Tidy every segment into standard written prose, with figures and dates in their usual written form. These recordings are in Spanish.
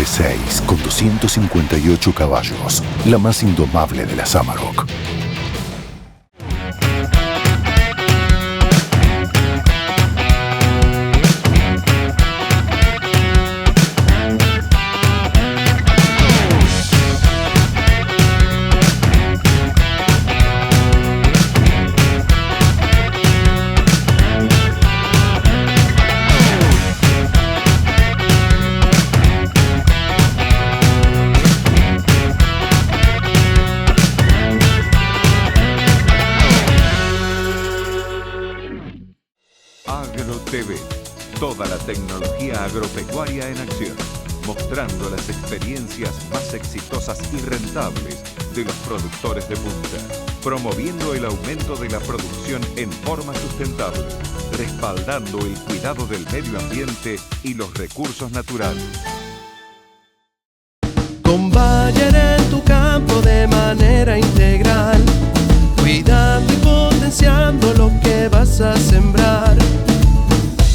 V6 con 258 caballos, la más indomable de las Amarok. AgroTV, toda la tecnología agropecuaria en acción, mostrando las experiencias más exitosas y rentables de los productores de punta, promoviendo el aumento de la producción en forma sustentable, respaldando el cuidado del medio ambiente y los recursos naturales. Con Bayer en tu campo de manera integral, cuidando y potenciando lo que vas a sembrar.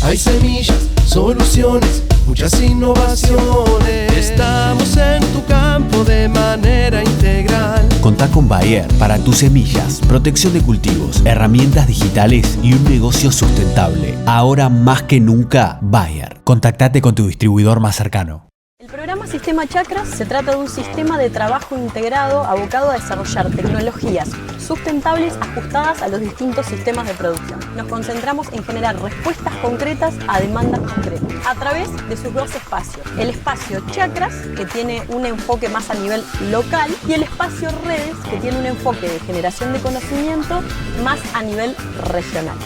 Hay semillas, soluciones, muchas innovaciones. Estamos en tu campo de manera integral. Contá con Bayer para tus semillas, protección de cultivos, herramientas digitales y un negocio sustentable. Ahora más que nunca, Bayer. Contactate con tu distribuidor más cercano. El programa Sistema Chakras se trata de un sistema de trabajo integrado abocado a desarrollar tecnologías sustentables ajustadas a los distintos sistemas de producción. Nos concentramos en generar respuestas concretas a demandas concretas a través de sus dos espacios. El espacio Chakras, que tiene un enfoque más a nivel local, y el espacio Redes, que tiene un enfoque de generación de conocimiento más a nivel regional.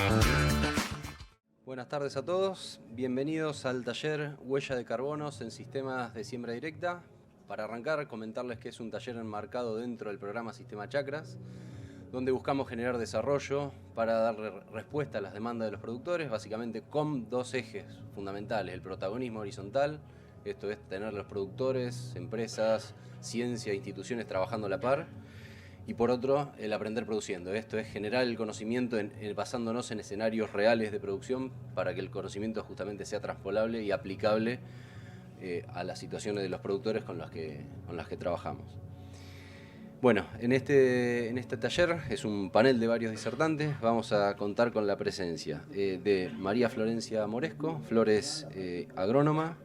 Buenas tardes a todos, bienvenidos al taller Huella de Carbonos en Sistemas de Siembra Directa. Para arrancar, comentarles que es un taller enmarcado dentro del programa Sistema Chakras, donde buscamos generar desarrollo para darle respuesta a las demandas de los productores, básicamente con dos ejes fundamentales: el protagonismo horizontal, esto es tener los productores, empresas, ciencia, instituciones trabajando a la par, y por otro, el aprender produciendo. Esto es generar el conocimiento basándonos en escenarios reales de producción para que el conocimiento justamente sea transpolable y aplicable a las situaciones de los productores con las que trabajamos. Bueno, en este taller es un panel de varios disertantes. Vamos a contar con la presencia de María Florencia Moresco. Flor es agrónoma.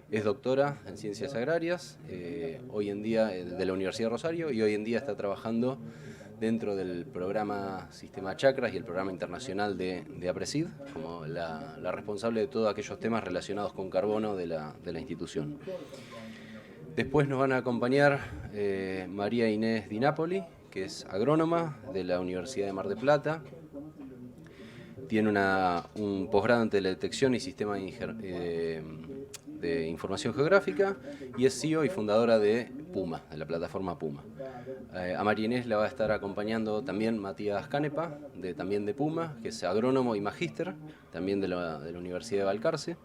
Es doctora en Ciencias Agrarias, hoy en día de la Universidad de Rosario, y hoy en día está trabajando dentro del programa Sistema Chakras y el programa internacional de APRESID, como la responsable de todos aquellos temas relacionados con carbono de la institución. Después nos van a acompañar María Inés Di Napoli, que es agrónoma de la Universidad de Mar del Plata. Tiene un posgrado en teledetección y sistema de información geográfica, y es CEO y fundadora de Puma, de la plataforma Puma. A María Inés la va a estar acompañando también Matías Canepa, también de Puma, que es agrónomo y magíster, también de la Universidad de Balcarce.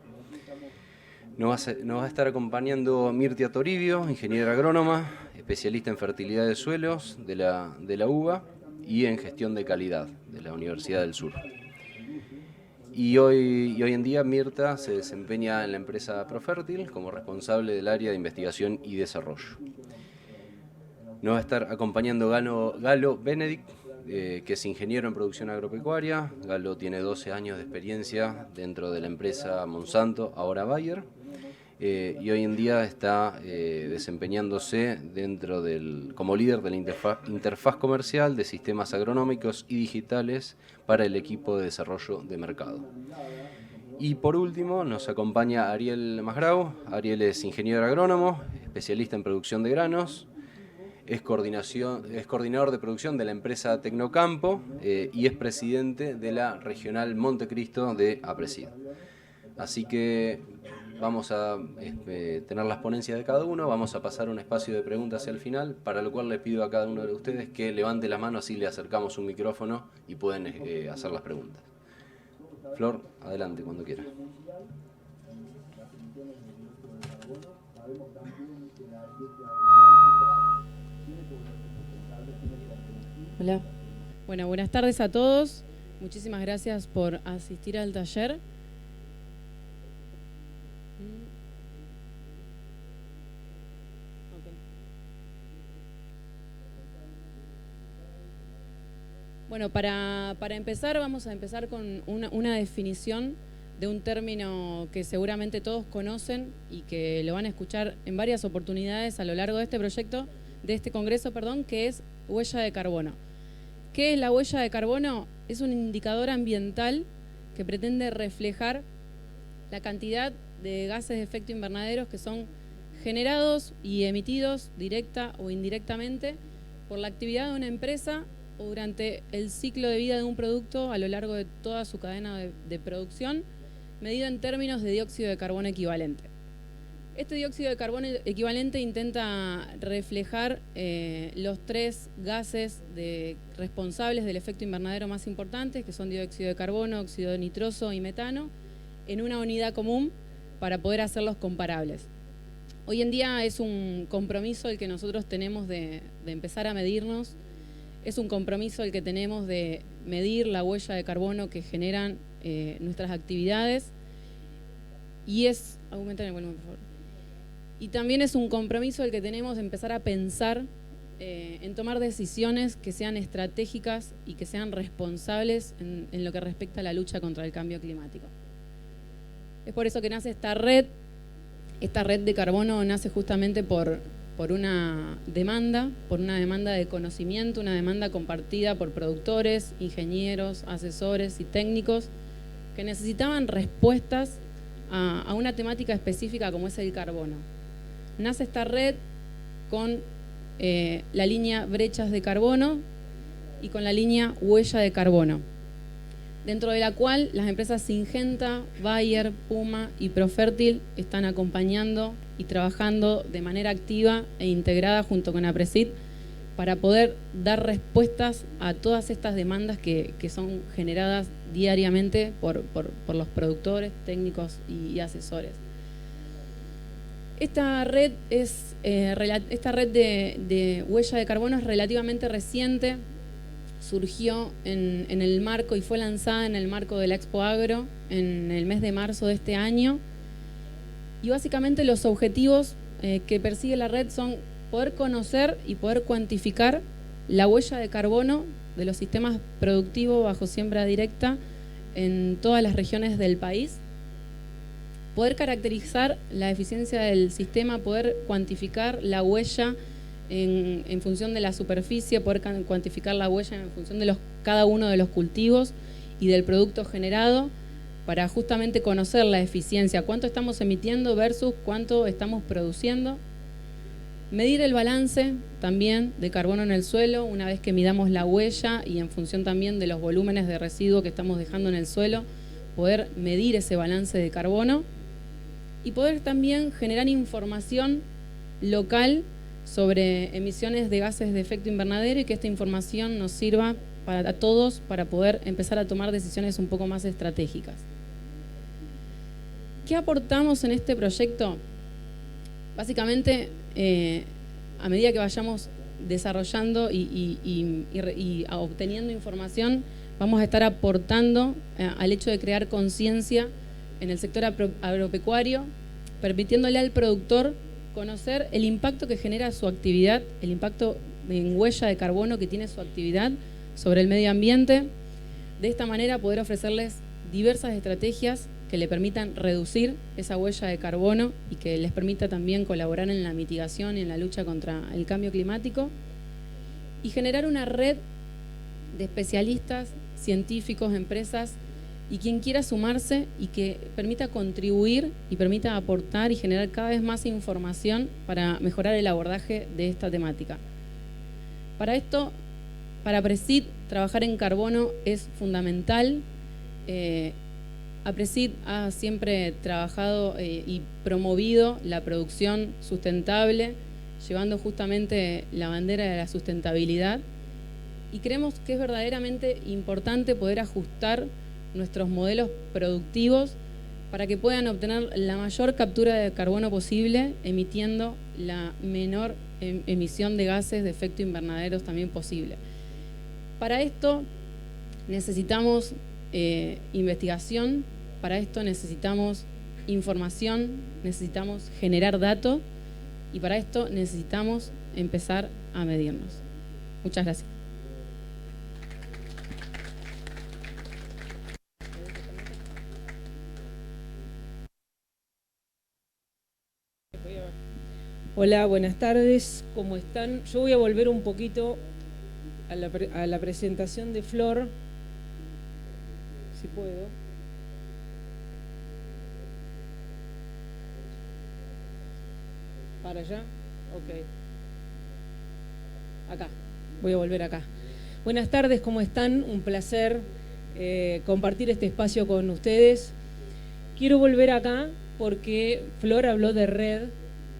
Nos va a estar acompañando Mirtia Toribio, ingeniera agrónoma, especialista en fertilidad de suelos de la UBA y en gestión de calidad de la Universidad del Sur. Y hoy en día Mirta se desempeña en la empresa Profértil como responsable del área de investigación y desarrollo. Nos va a estar acompañando Galo Benedict, que es ingeniero en producción agropecuaria. Galo tiene 12 años de experiencia dentro de la empresa Monsanto, ahora Bayer, y hoy en día está desempeñándose como líder de la interfaz comercial de sistemas agronómicos y digitales para el equipo de desarrollo de mercado. Y por último nos acompaña Ariel Masgrau. Ariel es ingeniero agrónomo, especialista en producción de granos, es coordinador de producción de la empresa Tecnocampo y es presidente de la regional Montecristo de APRESID. Así que vamos a tener las ponencias de cada uno, vamos a pasar un espacio de preguntas hacia el final, para lo cual les pido a cada uno de ustedes que levante la mano, así le acercamos un micrófono y pueden hacer las preguntas. Flor, adelante cuando quiera. Hola. Bueno, buenas tardes a todos. Muchísimas gracias por asistir al taller. Bueno, para empezar, vamos a empezar con una definición de un término que seguramente todos conocen y que lo van a escuchar en varias oportunidades a lo largo de este proyecto, de este congreso, perdón, que es huella de carbono. ¿Qué es la huella de carbono? Es un indicador ambiental que pretende reflejar la cantidad de gases de efecto invernadero que son generados y emitidos directa o indirectamente por la actividad de una empresa o durante el ciclo de vida de un producto a lo largo de toda su cadena de producción, medido en términos de dióxido de carbono equivalente. Este dióxido de carbono equivalente intenta reflejar los tres gases responsables del efecto invernadero más importantes, que son dióxido de carbono, óxido nitroso y metano, en una unidad común para poder hacerlos comparables. Hoy en día es un compromiso el que nosotros tenemos de empezar a medirnos, es un compromiso el que tenemos de medir la huella de carbono que generan nuestras actividades y es... Aumenten el volumen, por favor. Y también es un compromiso el que tenemos de empezar a pensar en tomar decisiones que sean estratégicas y que sean responsables en lo que respecta a la lucha contra el cambio climático. Es por eso que nace esta red. Esta red de carbono nace justamente por una demanda de conocimiento, una demanda compartida por productores, ingenieros, asesores y técnicos que necesitaban respuestas a una temática específica como es el carbono. Nace esta red con la línea brechas de carbono y con la línea huella de carbono, dentro de la cual las empresas Syngenta, Bayer, Puma y Profertil están acompañando y trabajando de manera activa e integrada junto con APRESID para poder dar respuestas a todas estas demandas que son generadas diariamente por los productores, técnicos y asesores. Esta red de huella de carbono es relativamente reciente. Surgió en el marco y fue lanzada en el marco de la Expo Agro en el mes de marzo de este año. Y básicamente los objetivos que persigue la red son poder conocer y poder cuantificar la huella de carbono de los sistemas productivos bajo siembra directa en todas las regiones del país, poder caracterizar la eficiencia del sistema, poder cuantificar la huella en función de la superficie, poder cuantificar la huella en función de cada uno de los cultivos y del producto generado, para justamente conocer la eficiencia, cuánto estamos emitiendo versus cuánto estamos produciendo. Medir el balance también de carbono en el suelo, una vez que midamos la huella y en función también de los volúmenes de residuo que estamos dejando en el suelo, poder medir ese balance de carbono y poder también generar información local sobre emisiones de gases de efecto invernadero y que esta información nos sirva para todos para poder empezar a tomar decisiones un poco más estratégicas. ¿Qué aportamos en este proyecto? Básicamente, a medida que vayamos desarrollando y obteniendo información, vamos a estar aportando al hecho de crear conciencia en el sector agropecuario, permitiéndole al productor conocer el impacto que genera su actividad, el impacto en huella de carbono que tiene su actividad sobre el medio ambiente. De esta manera poder ofrecerles diversas estrategias que le permitan reducir esa huella de carbono y que les permita también colaborar en la mitigación y en la lucha contra el cambio climático, y generar una red de especialistas, científicos, empresas y quien quiera sumarse y que permita contribuir y permita aportar y generar cada vez más información para mejorar el abordaje de esta temática. Para esto, para APRESID, trabajar en carbono es fundamental. APRESID ha siempre trabajado y promovido la producción sustentable, llevando justamente la bandera de la sustentabilidad, y creemos que es verdaderamente importante poder ajustar nuestros modelos productivos para que puedan obtener la mayor captura de carbono posible, emitiendo la menor emisión de gases de efecto invernadero también posible. Para esto necesitamos investigación, para esto necesitamos información, necesitamos generar datos y para esto necesitamos empezar a medirnos. Muchas gracias. Hola, buenas tardes, ¿cómo están? Yo voy a volver un poquito a la presentación de Flor, si puedo. ¿Para allá? Ok. Acá, voy a volver acá. Buenas tardes, ¿cómo están? Un placer compartir este espacio con ustedes. Quiero volver acá porque Flor habló de red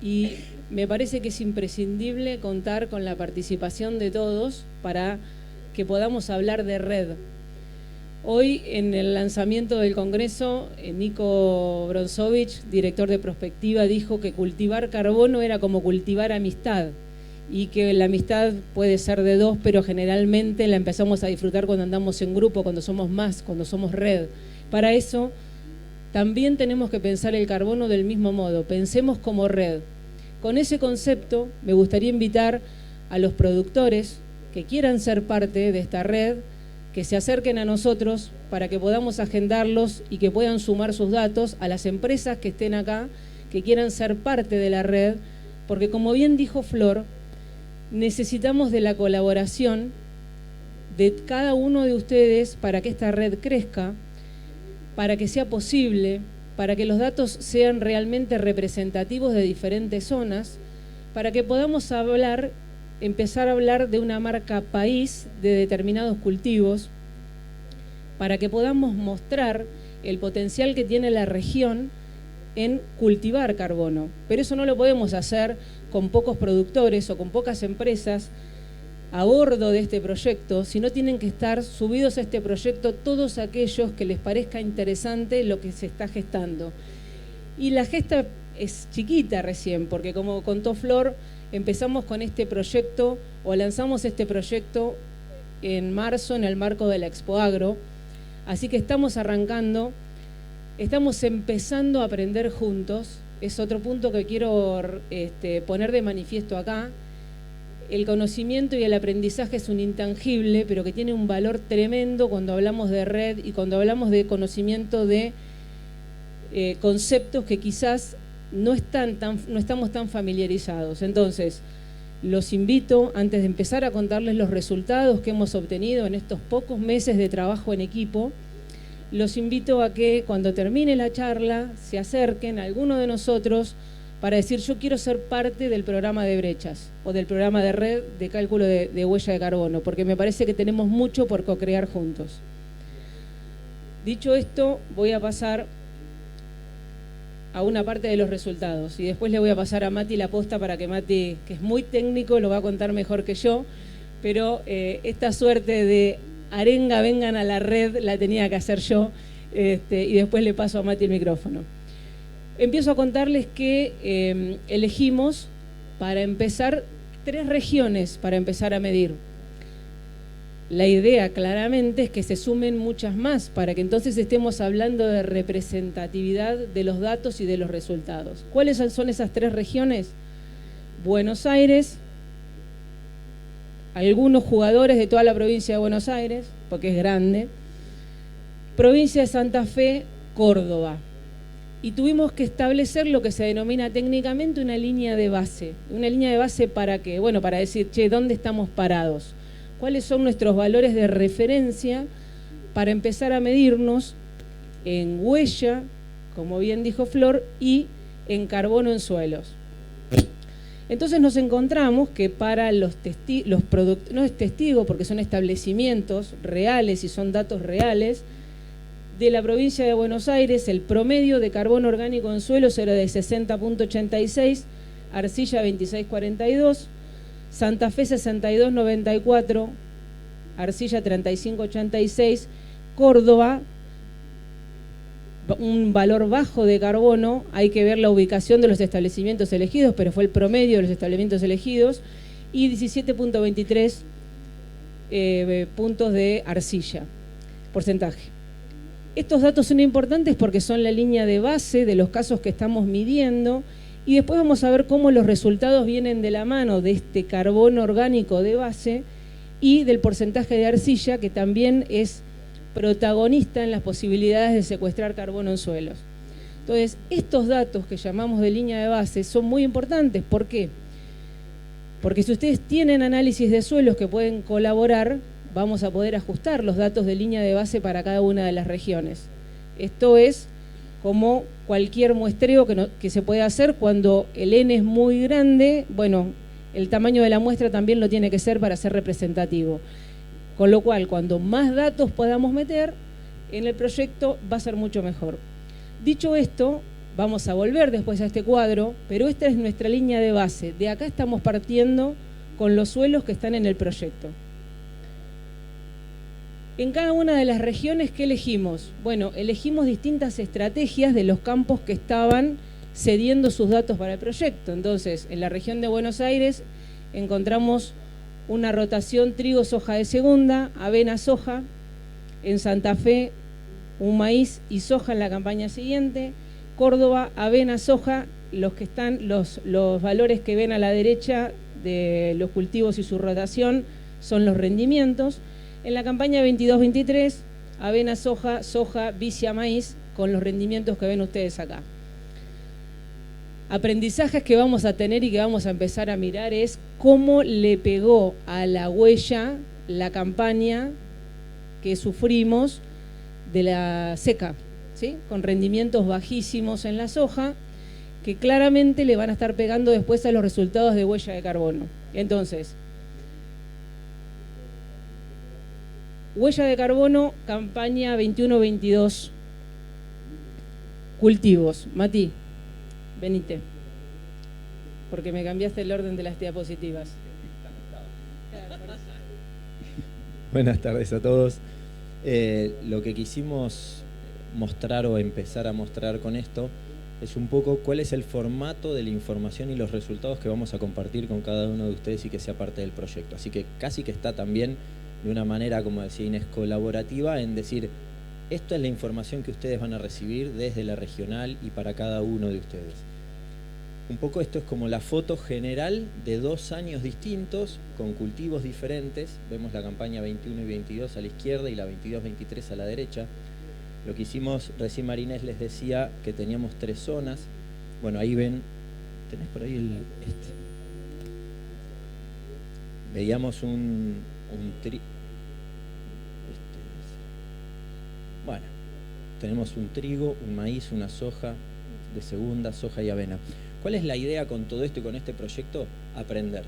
y me parece que es imprescindible contar con la participación de todos para que podamos hablar de red. Hoy, en el lanzamiento del Congreso, Nico Bronsovich, director de Prospectiva, dijo que cultivar carbono era como cultivar amistad y que la amistad puede ser de dos, pero generalmente la empezamos a disfrutar cuando andamos en grupo, cuando somos más, cuando somos red. Para eso, también tenemos que pensar el carbono del mismo modo, pensemos como red. Con ese concepto, me gustaría invitar a los productores que quieran ser parte de esta red, que se acerquen a nosotros para que podamos agendarlos y que puedan sumar sus datos a las empresas que estén acá, que quieran ser parte de la red, porque como bien dijo Flor, necesitamos de la colaboración de cada uno de ustedes para que esta red crezca, para que sea posible, para que los datos sean realmente representativos de diferentes zonas, para que podamos empezar a hablar de una marca país de determinados cultivos, para que podamos mostrar el potencial que tiene la región en cultivar carbono. Pero eso no lo podemos hacer con pocos productores o con pocas empresas a bordo de este proyecto, sino tienen que estar subidos a este proyecto todos aquellos que les parezca interesante lo que se está gestando. Y la gesta es chiquita recién, porque como contó Flor, empezamos con este proyecto o lanzamos este proyecto en marzo en el marco de la Expo Agro, así que estamos arrancando, estamos empezando a aprender juntos. Es otro punto que quiero poner de manifiesto acá. El conocimiento y el aprendizaje es un intangible, pero que tiene un valor tremendo cuando hablamos de red y cuando hablamos de conocimiento de conceptos que quizás no estamos tan familiarizados. Entonces, los invito, antes de empezar a contarles los resultados que hemos obtenido en estos pocos meses de trabajo en equipo, los invito a que cuando termine la charla se acerquen a alguno de nosotros para decir yo quiero ser parte del programa de brechas o del programa de red de cálculo de huella de carbono, porque me parece que tenemos mucho por co-crear juntos. Dicho esto, voy a pasar a una parte de los resultados y después le voy a pasar a Mati la posta para que Mati, que es muy técnico, lo va a contar mejor que yo, pero esta suerte de arenga vengan a la red la tenía que hacer yo y después le paso a Mati el micrófono. Empiezo a contarles que elegimos para empezar 3 regiones para empezar a medir. La idea claramente es que se sumen muchas más para que entonces estemos hablando de representatividad de los datos y de los resultados. ¿Cuáles son esas 3 regiones? Buenos Aires, algunos jugadores de toda la provincia de Buenos Aires, porque es grande, provincia de Santa Fe, Córdoba. Y tuvimos que establecer lo que se denomina técnicamente una línea de base. ¿Una línea de base para qué? Bueno, para decir, che, ¿dónde estamos parados? ¿Cuáles son nuestros valores de referencia para empezar a medirnos en huella, como bien dijo Flor, y en carbono en suelos? Entonces nos encontramos que para los productos, no es testigo porque son establecimientos reales y son datos reales, de la provincia de Buenos Aires, el promedio de carbono orgánico en suelos era de 60.86, arcilla 26.42, Santa Fe 62.94, arcilla 35.86, Córdoba, un valor bajo de carbono, hay que ver la ubicación de los establecimientos elegidos, pero fue el promedio de los establecimientos elegidos, y 17.23 puntos de arcilla, porcentaje. Estos datos son importantes porque son la línea de base de los casos que estamos midiendo y después vamos a ver cómo los resultados vienen de la mano de este carbono orgánico de base y del porcentaje de arcilla que también es protagonista en las posibilidades de secuestrar carbono en suelos. Entonces, estos datos que llamamos de línea de base son muy importantes. ¿Por qué? Porque si ustedes tienen análisis de suelos que pueden colaborar, vamos a poder ajustar los datos de línea de base para cada una de las regiones. Esto es como cualquier muestreo que se puede hacer cuando el N es muy grande. Bueno, el tamaño de la muestra también lo tiene que ser para ser representativo. Con lo cual, cuando más datos podamos meter en el proyecto, va a ser mucho mejor. Dicho esto, vamos a volver después a este cuadro, pero esta es nuestra línea de base. De acá estamos partiendo con los suelos que están en el proyecto. En cada una de las regiones, ¿qué elegimos? Bueno, elegimos distintas estrategias de los campos que estaban cediendo sus datos para el proyecto. Entonces, en la región de Buenos Aires encontramos una rotación trigo, soja de segunda, avena, soja. En Santa Fe, un maíz y soja en la campaña siguiente. Córdoba, avena, soja, los valores que ven a la derecha de los cultivos y su rotación son los rendimientos. En la campaña 22-23, avena, soja, vicia, maíz, con los rendimientos que ven ustedes acá. Aprendizajes que vamos a tener y que vamos a empezar a mirar es cómo le pegó a la huella la campaña que sufrimos de la seca, ¿sí? Con rendimientos bajísimos en la soja, que claramente le van a estar pegando después a los resultados de huella de carbono. Entonces, huella de carbono, campaña 21-22, cultivos. Mati, venite, porque me cambiaste el orden de las diapositivas. Buenas tardes a todos. Lo que quisimos mostrar o empezar a mostrar con esto es un poco cuál es el formato de la información y los resultados que vamos a compartir con cada uno de ustedes y que sea parte del proyecto. Así que casi que está también de una manera, como decía Inés, colaborativa en decir, esto es la información que ustedes van a recibir desde la regional y para cada uno de ustedes. Un poco esto es como la foto general de 2 años distintos, con cultivos diferentes. Vemos la campaña 21 y 22 a la izquierda y la 22-23 a la derecha. Lo que hicimos, recién Marinés les decía que teníamos 3 zonas. Bueno, ahí ven, tenés por ahí veíamos bueno, tenemos un trigo, un maíz, una soja de segunda, soja y avena. ¿Cuál es la idea con todo esto y con este proyecto? Aprender.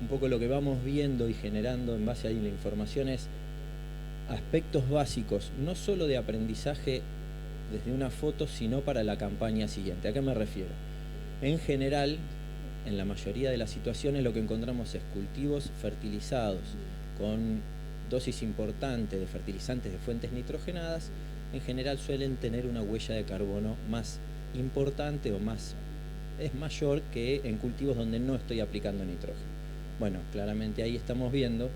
Un poco lo que vamos viendo y generando en base a la información es aspectos básicos, no solo de aprendizaje desde una foto, sino para la campaña siguiente. ¿A qué me refiero? En general, en la mayoría de las situaciones lo que encontramos es cultivos fertilizados con dosis importante de fertilizantes de fuentes nitrogenadas. En general suelen tener una huella de carbono más importante o es mayor que en cultivos donde no estoy aplicando nitrógeno. Bueno, claramente ahí estamos viendo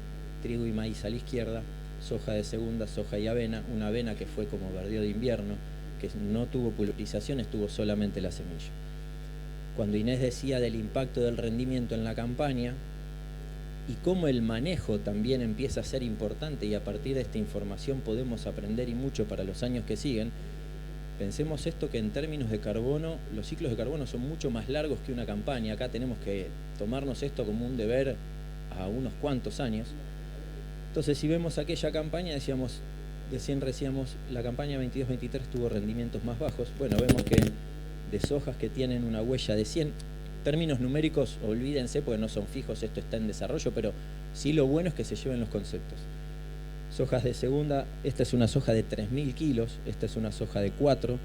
trigo y maíz a la izquierda, soja de segunda, soja y avena, una avena que fue como verdeo de invierno, que no tuvo pulverización, estuvo solamente la semilla. Cuando Inés decía del impacto del rendimiento en la campaña y cómo el manejo también empieza a ser importante y a partir de esta información podemos aprender y mucho para los años que siguen, pensemos esto que en términos de carbono, los ciclos de carbono son mucho más largos que una campaña. Acá tenemos que tomarnos esto como un deber a unos cuantos años. Entonces, si vemos aquella campaña, decíamos, la campaña 22-23 tuvo rendimientos más bajos. Bueno, vemos que de sojas que tienen una huella de 100, términos numéricos, olvídense porque no son fijos, esto está en desarrollo, pero sí lo bueno es que se lleven los conceptos. Sojas de segunda, esta es una soja de 3.000 kilos, esta es una soja de 4,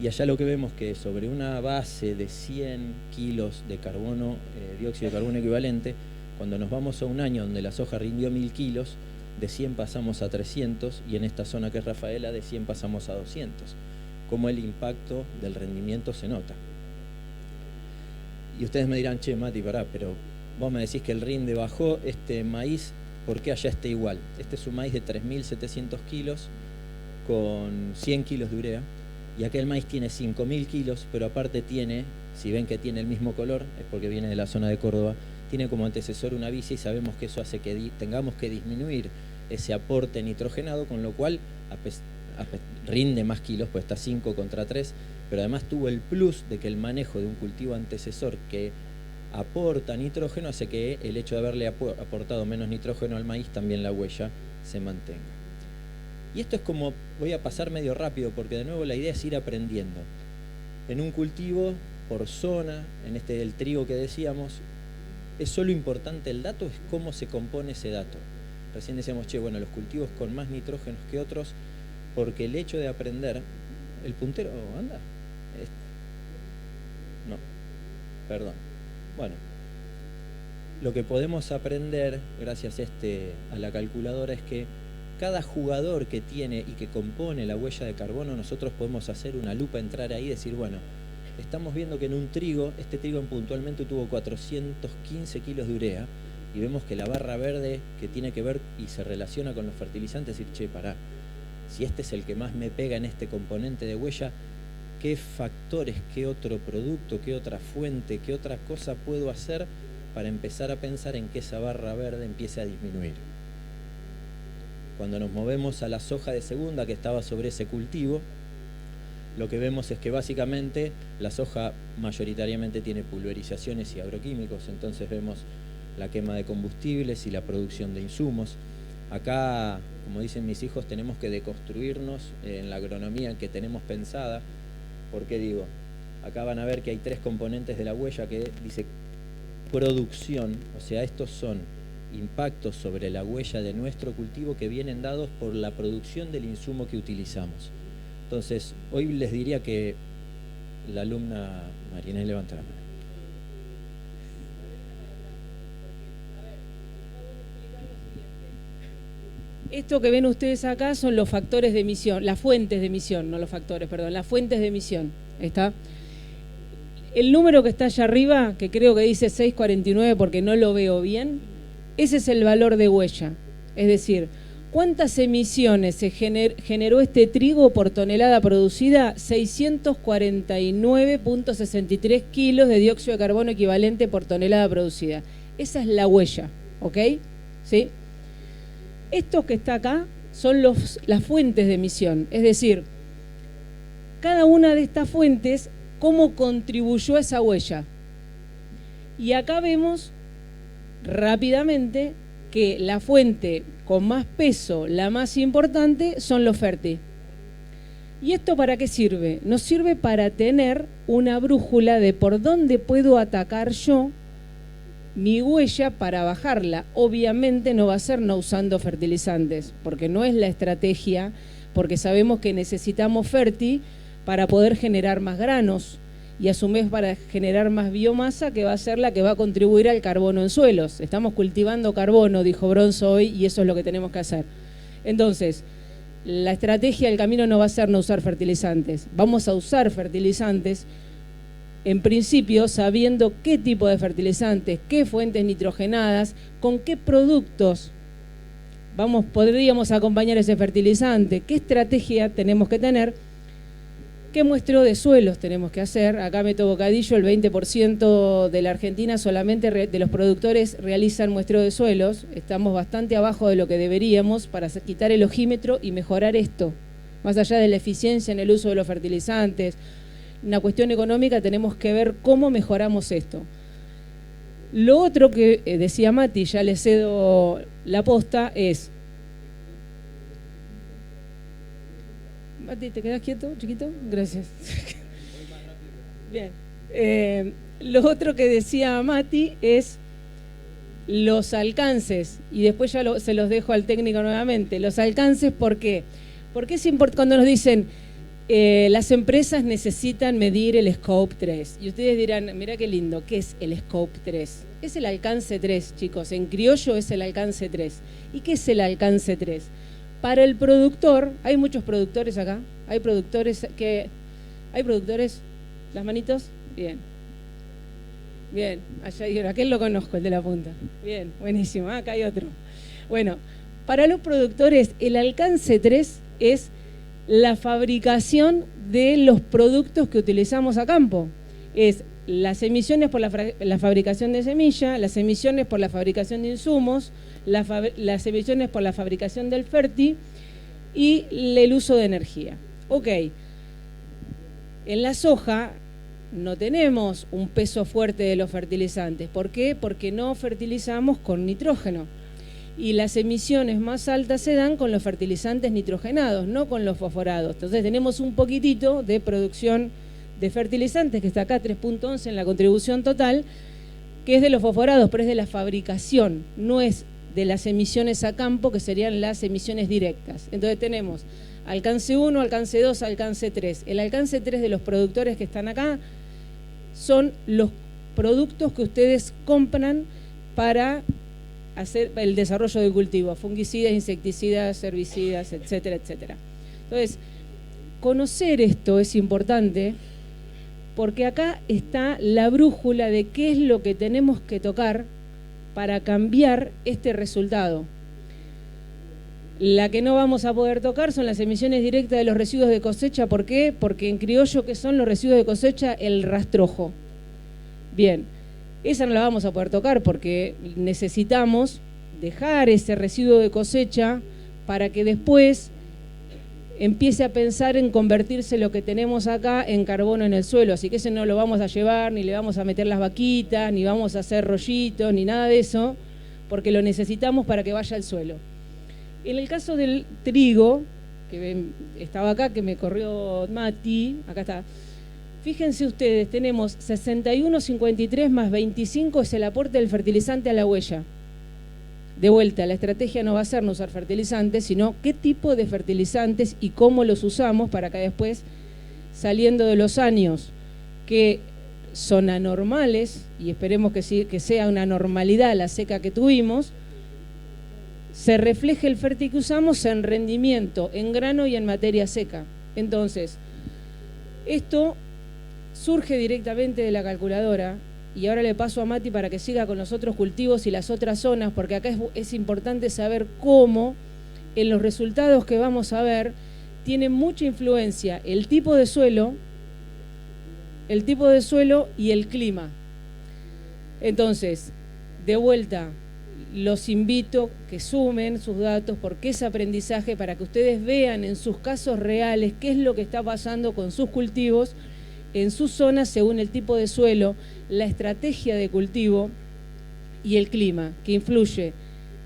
y allá lo que vemos que sobre una base de 100 kilos de carbono, dióxido de carbono equivalente, cuando nos vamos a un año donde la soja rindió 1.000 kilos, de 100 pasamos a 300, y en esta zona que es Rafaela, de 100 pasamos a 200. Cómo el impacto del rendimiento se nota. Y ustedes me dirán, che, Mati, pará, pero vos me decís que el rinde bajó, este maíz, ¿por qué allá está igual? Este es un maíz de 3.700 kilos con 100 kilos de urea, y aquel maíz tiene 5.000 kilos, pero aparte tiene, si ven que tiene el mismo color, es porque viene de la zona de Córdoba, tiene como antecesor una vicia y sabemos que eso hace que tengamos que disminuir ese aporte nitrogenado, con lo cual, rinde más kilos, pues está 5 contra 3, pero además tuvo el plus de que el manejo de un cultivo antecesor que aporta nitrógeno hace que el hecho de haberle aportado menos nitrógeno al maíz, también la huella se mantenga. Y esto es como, voy a pasar medio rápido porque de nuevo la idea es ir aprendiendo. En un cultivo por zona, en el trigo que decíamos, ¿es solo importante el dato? Es cómo se compone ese dato. Recién decíamos, bueno, los cultivos con más nitrógenos que otros, porque el hecho de aprender, ¿el puntero anda? No, perdón. Bueno, lo que podemos aprender gracias a la calculadora es que cada jugador que tiene y que compone la huella de carbono, nosotros podemos hacer una lupa, entrar ahí y decir, bueno, estamos viendo que en un trigo, este trigo puntualmente tuvo 415 kilos de urea, y vemos que la barra verde que tiene que ver y se relaciona con los fertilizantes, decir, che, pará, si este es el que más me pega en este componente de huella, ¿qué factores, qué otro producto, qué otra fuente, qué otra cosa puedo hacer para empezar a pensar en que esa barra verde empiece a disminuir? Cuando nos movemos a la soja de segunda que estaba sobre ese cultivo, lo que vemos es que básicamente la soja mayoritariamente tiene pulverizaciones y agroquímicos, entonces vemos la quema de combustibles y la producción de insumos. Acá, como dicen mis hijos, tenemos que deconstruirnos en la agronomía que tenemos pensada. ¿Por qué digo? Acá van a ver que hay 3 componentes de la huella que dice producción, o sea, estos son impactos sobre la huella de nuestro cultivo que vienen dados por la producción del insumo que utilizamos. Entonces, hoy les diría que la alumna Marinés levanta la mano. Esto que ven ustedes acá son los factores de emisión, las fuentes de emisión, no los factores, perdón, las fuentes de emisión. ¿Está? El número que está allá arriba, que creo que dice 649 porque no lo veo bien, ese es el valor de huella. Es decir, ¿cuántas emisiones se generó este trigo por tonelada producida? 649.63 kilos de dióxido de carbono equivalente por tonelada producida. Esa es la huella, ¿ok? ¿Sí? Estos que está acá son las fuentes de emisión, es decir, cada una de estas fuentes, cómo contribuyó a esa huella. Y acá vemos rápidamente que la fuente con más peso, la más importante, son los fértiles. ¿Y esto para qué sirve? Nos sirve para tener una brújula de por dónde puedo atacar yo mi huella para bajarla. Obviamente no va a ser no usando fertilizantes, porque no es la estrategia, porque sabemos que necesitamos fértil para poder generar más granos y a su vez para generar más biomasa, que va a ser la que va a contribuir al carbono en suelos. Estamos cultivando carbono, dijo Bronzo hoy, y eso es lo que tenemos que hacer. Entonces, la estrategia del camino no va a ser no usar fertilizantes. Vamos a usar fertilizantes en principio sabiendo qué tipo de fertilizantes, qué fuentes nitrogenadas, con qué productos podríamos acompañar ese fertilizante, qué estrategia tenemos que tener, qué muestreo de suelos tenemos que hacer. Acá meto bocadillo, el 20% de la Argentina solamente de los productores realizan muestreo de suelos. Estamos bastante abajo de lo que deberíamos para quitar el ojímetro y mejorar esto. Más allá de la eficiencia en el uso de los fertilizantes, una cuestión económica, tenemos que ver cómo mejoramos esto. Lo otro que decía Mati, ya le cedo la posta, es... Mati, ¿te quedas quieto, chiquito? Gracias. Bien. Lo otro que decía Mati es los alcances, y después ya se los dejo al técnico nuevamente. Los alcances, ¿por qué? Porque es importante cuando nos dicen... las empresas necesitan medir el Scope 3. Y ustedes dirán, mira qué lindo, ¿qué es el Scope 3? Es el alcance 3, chicos. En criollo es el alcance 3. ¿Y qué es el alcance 3? Para el productor, hay muchos productores acá. Hay productores, ¿las manitos? Bien. Bien, allá hay aquel lo conozco, el de la punta. Bien, buenísimo. Acá hay otro. Bueno, para los productores, el alcance 3 es la fabricación de los productos que utilizamos a campo. Es las emisiones por la fabricación de semilla, las emisiones por la fabricación de insumos, las emisiones por la fabricación del fértil y el uso de energía. Ok, en la soja no tenemos un peso fuerte de los fertilizantes. ¿Por qué? Porque no fertilizamos con nitrógeno. Y las emisiones más altas se dan con los fertilizantes nitrogenados, no con los fosforados. Entonces tenemos un poquitito de producción de fertilizantes, que está acá 3.11 en la contribución total, que es de los fosforados, pero es de la fabricación, no es de las emisiones a campo, que serían las emisiones directas. Entonces tenemos alcance 1, alcance 2, alcance 3. El alcance 3 de los productores que están acá son los productos que ustedes compran para hacer el desarrollo del cultivo, fungicidas, insecticidas, herbicidas, etcétera, etcétera. Entonces, conocer esto es importante porque acá está la brújula de qué es lo que tenemos que tocar para cambiar este resultado. La que no vamos a poder tocar son las emisiones directas de los residuos de cosecha. ¿Por qué? Porque en criollo, ¿qué son los residuos de cosecha? El rastrojo. Bien, esa no la vamos a poder tocar porque necesitamos dejar ese residuo de cosecha para que después empiece a pensar en convertirse lo que tenemos acá en carbono en el suelo. Así que ese no lo vamos a llevar, ni le vamos a meter las vaquitas, ni vamos a hacer rollitos, ni nada de eso, porque lo necesitamos para que vaya al suelo. En el caso del trigo, que estaba acá, que me corrió Mati, acá está. Fíjense ustedes, tenemos 61,53 más 25 es el aporte del fertilizante a la huella. De vuelta, la estrategia no va a ser no usar fertilizantes, sino qué tipo de fertilizantes y cómo los usamos para que después, saliendo de los años que son anormales, y esperemos que sea una normalidad la seca que tuvimos, se refleje el fértil que usamos en rendimiento, en grano y en materia seca. Entonces, esto surge directamente de la calculadora, y ahora le paso a Mati para que siga con los otros cultivos y las otras zonas, porque acá es importante saber cómo en los resultados que vamos a ver tiene mucha influencia el tipo de suelo y el clima. Entonces, de vuelta, los invito que sumen sus datos porque es aprendizaje para que ustedes vean en sus casos reales qué es lo que está pasando con sus cultivos en sus zonas según el tipo de suelo, la estrategia de cultivo y el clima, que influye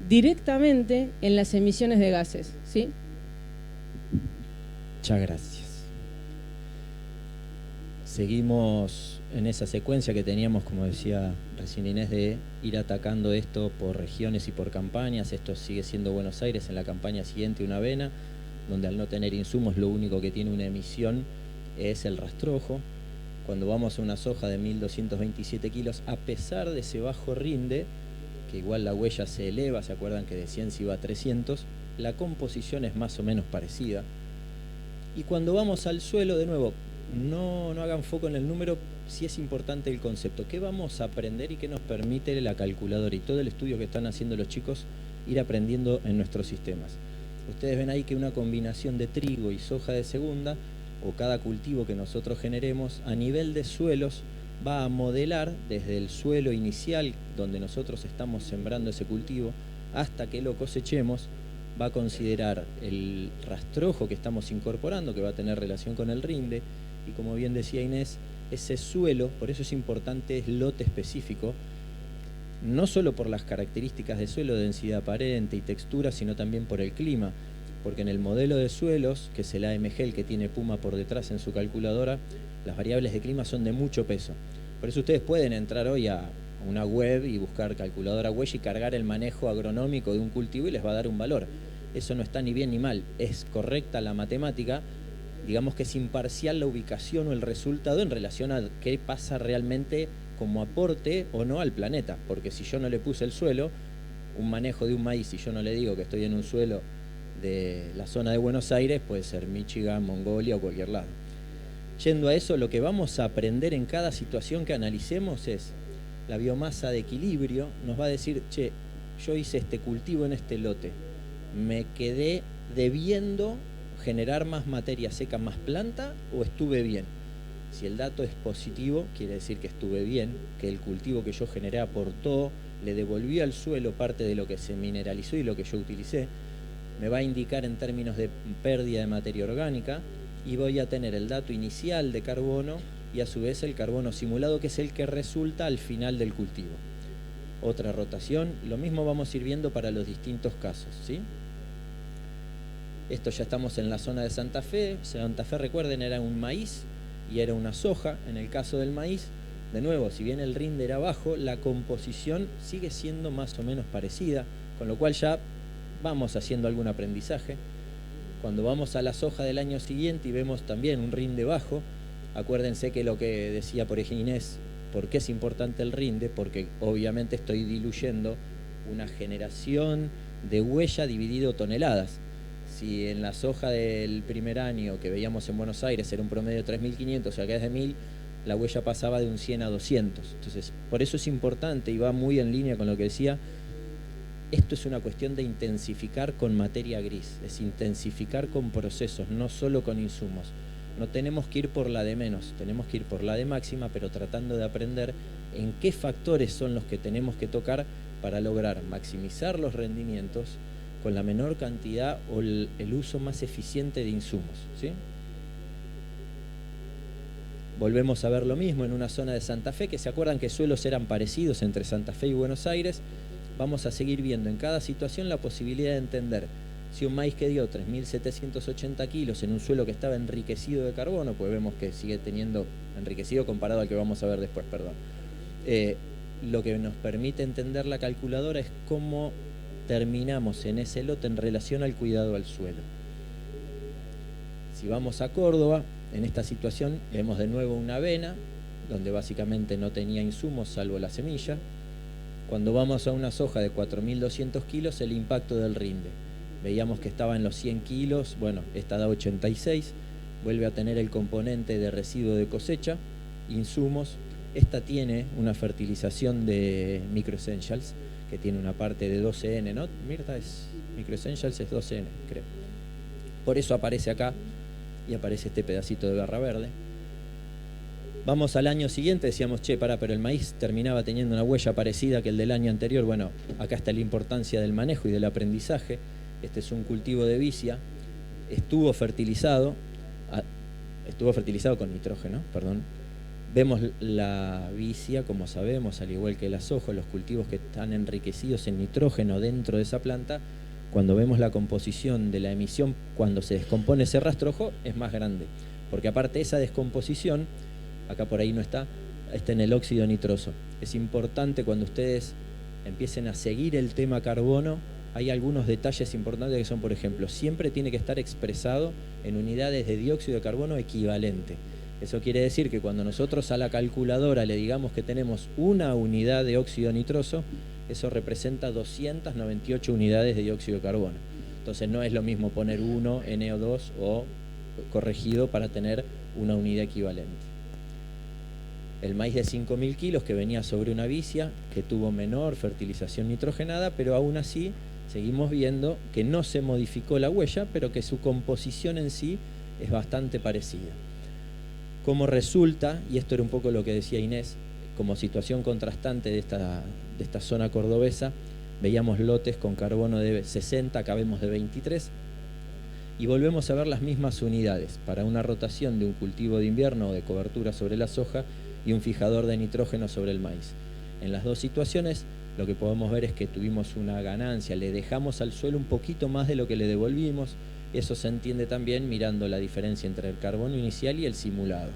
directamente en las emisiones de gases, ¿sí? Muchas gracias. Seguimos en esa secuencia que teníamos, como decía recién Inés, de ir atacando esto por regiones y por campañas. Esto sigue siendo Buenos Aires, en la campaña siguiente una avena, donde al no tener insumos lo único que tiene una emisión es el rastrojo. Cuando vamos a una soja de 1.227 kilos, a pesar de ese bajo rinde, que igual la huella se eleva, ¿se acuerdan que de 100 se iba a 300? La composición es más o menos parecida. Y cuando vamos al suelo, de nuevo, no hagan foco en el número, sí es importante el concepto. ¿Qué vamos a aprender y qué nos permite la calculadora y todo el estudio que están haciendo los chicos ir aprendiendo en nuestros sistemas? Ustedes ven ahí que una combinación de trigo y soja de segunda, o cada cultivo que nosotros generemos, a nivel de suelos va a modelar desde el suelo inicial donde nosotros estamos sembrando ese cultivo hasta que lo cosechemos, va a considerar el rastrojo que estamos incorporando, que va a tener relación con el rinde, y como bien decía Inés, ese suelo, por eso es importante, es lote específico, no solo por las características de suelo, densidad aparente y textura, sino también por el clima. Porque en el modelo de suelos, que es el AMG, el que tiene Puma por detrás en su calculadora, las variables de clima son de mucho peso. Por eso ustedes pueden entrar hoy a una web y buscar calculadora huella y cargar el manejo agronómico de un cultivo y les va a dar un valor. Eso no está ni bien ni mal, es correcta la matemática, digamos que es imparcial la ubicación o el resultado en relación a qué pasa realmente como aporte o no al planeta. Porque si yo no le puse el suelo, un manejo de un maíz, si yo no le digo que estoy en un suelo de la zona de Buenos Aires, puede ser Michigan, Mongolia o cualquier lado. Yendo a eso, lo que vamos a aprender en cada situación que analicemos es la biomasa de equilibrio. Nos va a decir, che, yo hice este cultivo en este lote, me quedé debiendo generar más materia seca, más planta, o estuve bien. Si el dato es positivo, quiere decir que estuve bien, que el cultivo que yo generé aportó, le devolví al suelo parte de lo que se mineralizó y lo que yo utilicé. me va a indicar en términos de pérdida de materia orgánica, y voy a tener el dato inicial de carbono y a su vez el carbono simulado, que es el que resulta al final del cultivo. Otra rotación, lo mismo vamos a ir viendo para los distintos casos, ¿sí? Esto ya estamos en la zona de Santa Fe. Santa Fe, recuerden, era un maíz y era una soja. En el caso del maíz, de nuevo, si bien el rinde era bajo, la composición sigue siendo más o menos parecida, con lo cual ya vamos haciendo algún aprendizaje. Cuando vamos a la soja del año siguiente y vemos también un rinde bajo, acuérdense que lo que decía por ejemplo Inés, ¿por qué es importante el rinde? Porque obviamente estoy diluyendo una generación de huella dividido toneladas. Si en la soja del primer año que veíamos en Buenos Aires era un promedio de 3.500, o sea que es de 1.000, la huella pasaba de un 100 a 200. Entonces, por eso es importante y va muy en línea con lo que decía. Esto es una cuestión de intensificar con materia gris, es intensificar con procesos, no solo con insumos. No tenemos que ir por la de menos, tenemos que ir por la de máxima, pero tratando de aprender en qué factores son los que tenemos que tocar para lograr maximizar los rendimientos con la menor cantidad o el uso más eficiente de insumos, ¿sí? Volvemos a ver lo mismo en una zona de Santa Fe, que se acuerdan que suelos eran parecidos entre Santa Fe y Buenos Aires. Vamos a seguir viendo en cada situación la posibilidad de entender si un maíz que dio 3.780 kilos en un suelo que estaba enriquecido de carbono, pues vemos que sigue teniendo enriquecido comparado al que vamos a ver después, perdón. Lo que nos permite entender la calculadora es cómo terminamos en ese lote en relación al cuidado al suelo. Si vamos a Córdoba, en esta situación vemos de nuevo una avena, donde básicamente no tenía insumos salvo la semilla. Cuando vamos a una soja de 4.200 kilos, el impacto del rinde. Veíamos que estaba en los 100 kilos, bueno, esta da 86, vuelve a tener el componente de residuo de cosecha, insumos. Esta tiene una fertilización de Microessentials, que tiene una parte de 12N, ¿no? Mirta, es Microessentials es 12N, creo. Por eso aparece acá y aparece este pedacito de barra verde. Vamos al año siguiente, decíamos, pero el maíz terminaba teniendo una huella parecida que el del año anterior. Bueno, acá está la importancia del manejo y del aprendizaje. Este es un cultivo de vicia, estuvo fertilizado con nitrógeno, perdón. Vemos la vicia, como sabemos, al igual que la soja, los cultivos que están enriquecidos en nitrógeno dentro de esa planta, cuando vemos la composición de la emisión, cuando se descompone ese rastrojo, es más grande. Porque aparte de esa descomposición, acá por ahí no está en el óxido nitroso. Es importante cuando ustedes empiecen a seguir el tema carbono, hay algunos detalles importantes que son, por ejemplo, siempre tiene que estar expresado en unidades de dióxido de carbono equivalente. Eso quiere decir que cuando nosotros a la calculadora le digamos que tenemos una unidad de óxido nitroso, eso representa 298 unidades de dióxido de carbono. Entonces no es lo mismo poner 1 NO2 o corregido para tener una unidad equivalente. El maíz de 5.000 kilos que venía sobre una vicia, que tuvo menor fertilización nitrogenada, pero aún así seguimos viendo que no se modificó la huella, pero que su composición en sí es bastante parecida. Como resulta, y esto era un poco lo que decía Inés, como situación contrastante de esta zona cordobesa, veíamos lotes con carbono de 60, acá vemos de 23, y volvemos a ver las mismas unidades para una rotación de un cultivo de invierno o de cobertura sobre la soja y un fijador de nitrógeno sobre el maíz. En las dos situaciones lo que podemos ver es que tuvimos una ganancia, le dejamos al suelo un poquito más de lo que le devolvimos. Eso se entiende también mirando la diferencia entre el carbono inicial y el simulado.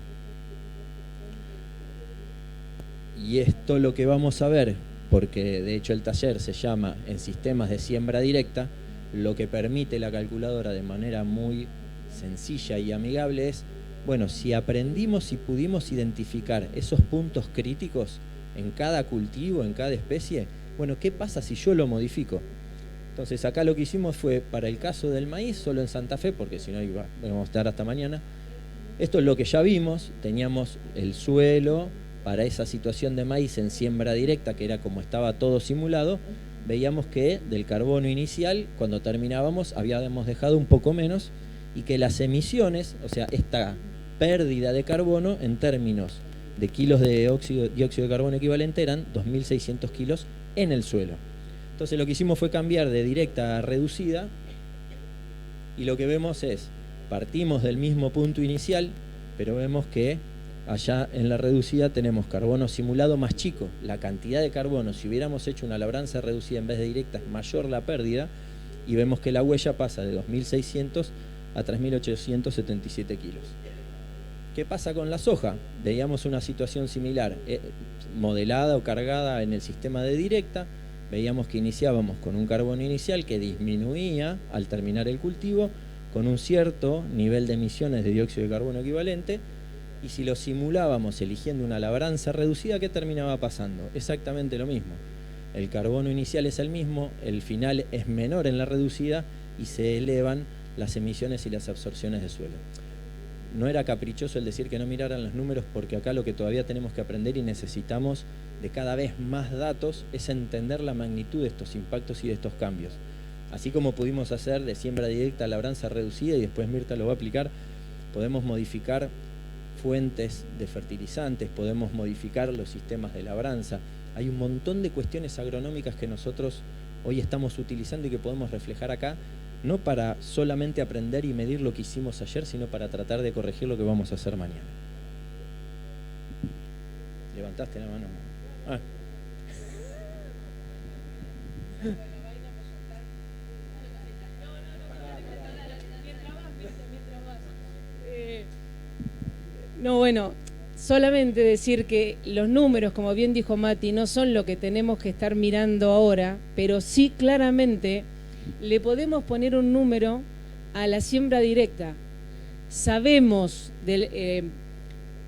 Y esto lo que vamos a ver, porque de hecho el taller se llama en sistemas de siembra directa, lo que permite la calculadora de manera muy sencilla y amigable es, bueno, si aprendimos y pudimos identificar esos puntos críticos en cada cultivo, en cada especie, bueno, ¿qué pasa si yo lo modifico? Entonces acá lo que hicimos fue, para el caso del maíz, solo en Santa Fe, porque si no vamos a estar hasta mañana. Esto es lo que ya vimos, teníamos el suelo para esa situación de maíz en siembra directa, que era como estaba todo simulado. Veíamos que del carbono inicial, cuando terminábamos, habíamos dejado un poco menos, y que las emisiones, o sea, esta pérdida de carbono en términos de kilos de dióxido de carbono equivalente eran 2.600 kilos en el suelo. Entonces lo que hicimos fue cambiar de directa a reducida Y lo que vemos es, partimos del mismo punto inicial, pero vemos que allá en la reducida tenemos carbono simulado más chico. La cantidad de carbono, si hubiéramos hecho una labranza reducida en vez de directa, es mayor la pérdida, y vemos que la huella pasa de 2.600 a 3.877 kilos. ¿Qué pasa con la soja? Veíamos una situación similar, modelada o cargada en el sistema de directa. Veíamos que iniciábamos con un carbono inicial que disminuía al terminar el cultivo, con un cierto nivel de emisiones de dióxido de carbono equivalente, y si lo simulábamos eligiendo una labranza reducida, ¿qué terminaba pasando? Exactamente lo mismo. El carbono inicial es el mismo, el final es menor en la reducida y se elevan las emisiones y las absorciones de suelo. No era caprichoso el decir que no miraran los números, porque acá lo que todavía tenemos que aprender y necesitamos de cada vez más datos es entender la magnitud de estos impactos y de estos cambios. Así como pudimos hacer de siembra directa a labranza reducida, y después Mirta lo va a aplicar, podemos modificar fuentes de fertilizantes, podemos modificar los sistemas de labranza. Hay un montón de cuestiones agronómicas que nosotros hoy estamos utilizando y que podemos reflejar acá, no para solamente aprender y medir lo que hicimos ayer, sino para tratar de corregir lo que vamos a hacer mañana. ¿Levantaste la mano? Ah. No, bueno, solamente decir que los números, como bien dijo Mati, no son lo que tenemos que estar mirando ahora, pero sí claramente le podemos poner un número a la siembra directa. Sabemos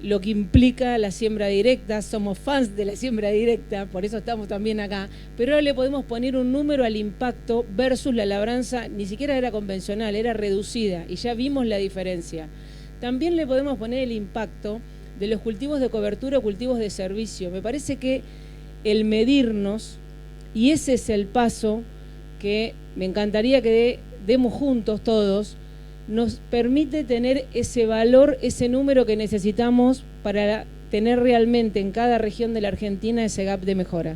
lo que implica la siembra directa, somos fans de la siembra directa, por eso estamos también acá, pero ahora le podemos poner un número al impacto versus la labranza, ni siquiera era convencional, era reducida, y ya vimos la diferencia. También le podemos poner el impacto de los cultivos de cobertura o cultivos de servicio. Me parece que el medirnos, y ese es el paso que me encantaría que demos juntos todos, nos permite tener ese valor, ese número que necesitamos para tener realmente en cada región de la Argentina ese gap de mejora.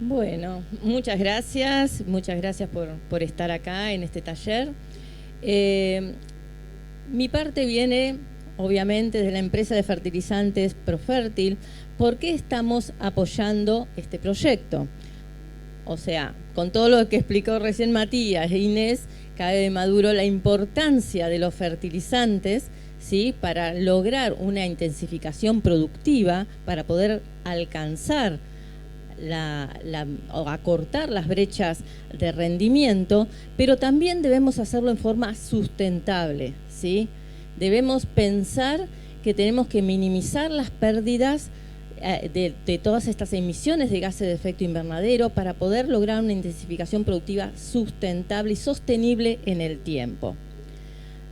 Bueno, muchas gracias por estar acá en este taller. Mi parte viene, obviamente, de la empresa de fertilizantes Profértil. ¿Por qué estamos apoyando este proyecto? O sea, con todo lo que explicó recién Matías e Inés, cae de maduro la importancia de los fertilizantes, ¿sí?, para lograr una intensificación productiva, para poder alcanzar o acortar las brechas de rendimiento, pero también debemos hacerlo en forma sustentable, ¿sí? Debemos pensar que tenemos que minimizar las pérdidas de todas estas emisiones de gases de efecto invernadero para poder lograr una intensificación productiva sustentable y sostenible en el tiempo.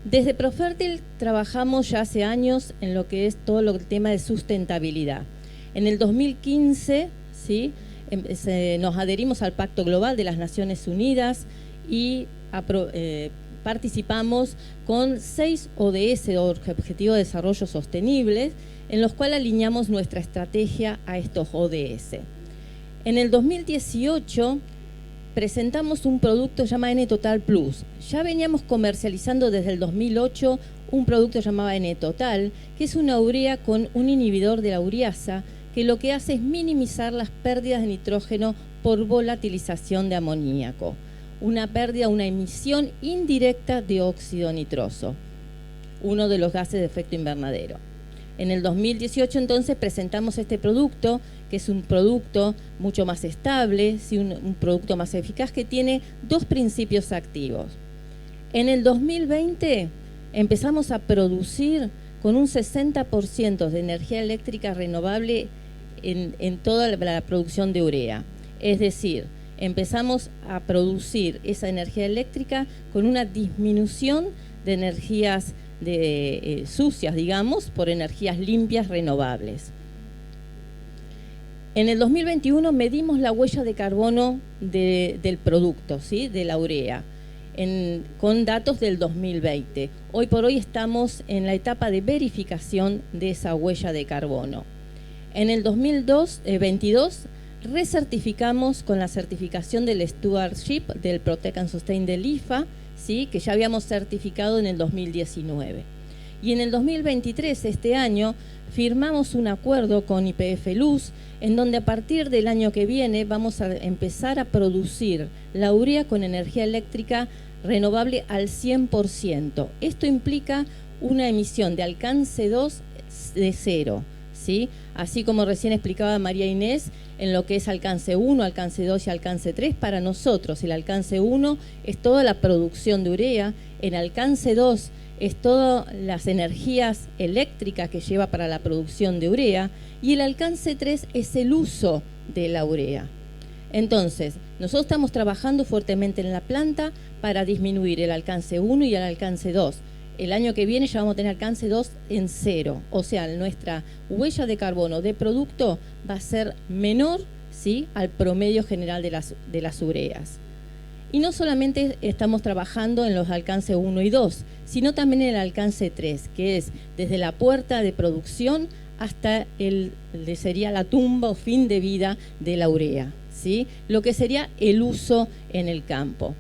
Desde Profértil trabajamos ya hace años en lo que es todo el tema de sustentabilidad. En el 2015, ¿sí?, nos adherimos al Pacto Global de las Naciones Unidas y participamos con 6 ODS, Objetivos de Desarrollo Sostenibles, en los cuales alineamos nuestra estrategia a estos ODS. En el 2018 presentamos un producto llamado N-Total Plus. Ya veníamos comercializando desde el 2008 un producto llamado N-Total, que es una urea con un inhibidor de la ureasa, que lo que hace es minimizar las pérdidas de nitrógeno por volatilización de amoníaco. Una pérdida, una emisión indirecta de óxido nitroso, uno de los gases de efecto invernadero. En el 2018 entonces presentamos este producto, que es un producto mucho más estable, ¿sí?, un producto más eficaz que tiene 2 principios activos. En el 2020 empezamos a producir con un 60% de energía eléctrica renovable en toda la producción de urea. Es decir, empezamos a producir esa energía eléctrica con una disminución de energías sucias, digamos, por energías limpias renovables. En el 2021 medimos la huella de carbono del producto, ¿sí?, de la urea, con datos del 2020. Hoy por hoy estamos en la etapa de verificación de esa huella de carbono. En el 2022 recertificamos con la certificación del Stewardship del Protect and Sustain del IFA, ¿sí? Que ya habíamos certificado en el 2019. Y en el 2023, este año, firmamos un acuerdo con YPF Luz, en donde a partir del año que viene vamos a empezar a producir la urea con energía eléctrica renovable al 100%. Esto implica una emisión de alcance 2 de 0, ¿sí? Así como recién explicaba María Inés, en lo que es alcance 1, alcance 2 y alcance 3, para nosotros el alcance 1 es toda la producción de urea, en alcance 2 es todas las energías eléctricas que lleva para la producción de urea, y el alcance 3 es el uso de la urea. Entonces, nosotros estamos trabajando fuertemente en la planta para disminuir el alcance 1 y el alcance 2. El año que viene ya vamos a tener alcance 2 en 0, o sea, nuestra huella de carbono de producto va a ser menor, ¿sí?, al promedio general de las ureas. Y no solamente estamos trabajando en los alcances 1 y 2, sino también en el alcance 3, que es desde la puerta de producción hasta sería la tumba o fin de vida de la urea, ¿sí?, lo que sería el uso en el campo.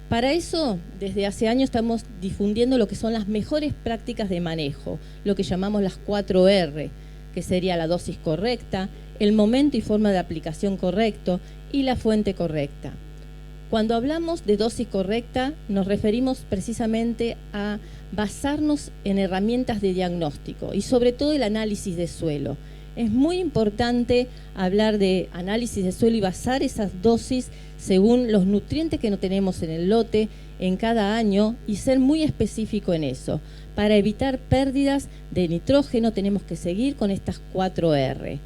Para eso, desde hace años estamos difundiendo lo que son las mejores prácticas de manejo, lo que llamamos las 4R, que sería la dosis correcta, el momento y forma de aplicación correcto y la fuente correcta. Cuando hablamos de dosis correcta, nos referimos precisamente a basarnos en herramientas de diagnóstico y sobre todo el análisis de suelo. Es muy importante hablar de análisis de suelo y basar esas dosis según los nutrientes que no tenemos en el lote en cada año y ser muy específico en eso. Para evitar pérdidas de nitrógeno tenemos que seguir con estas 4R.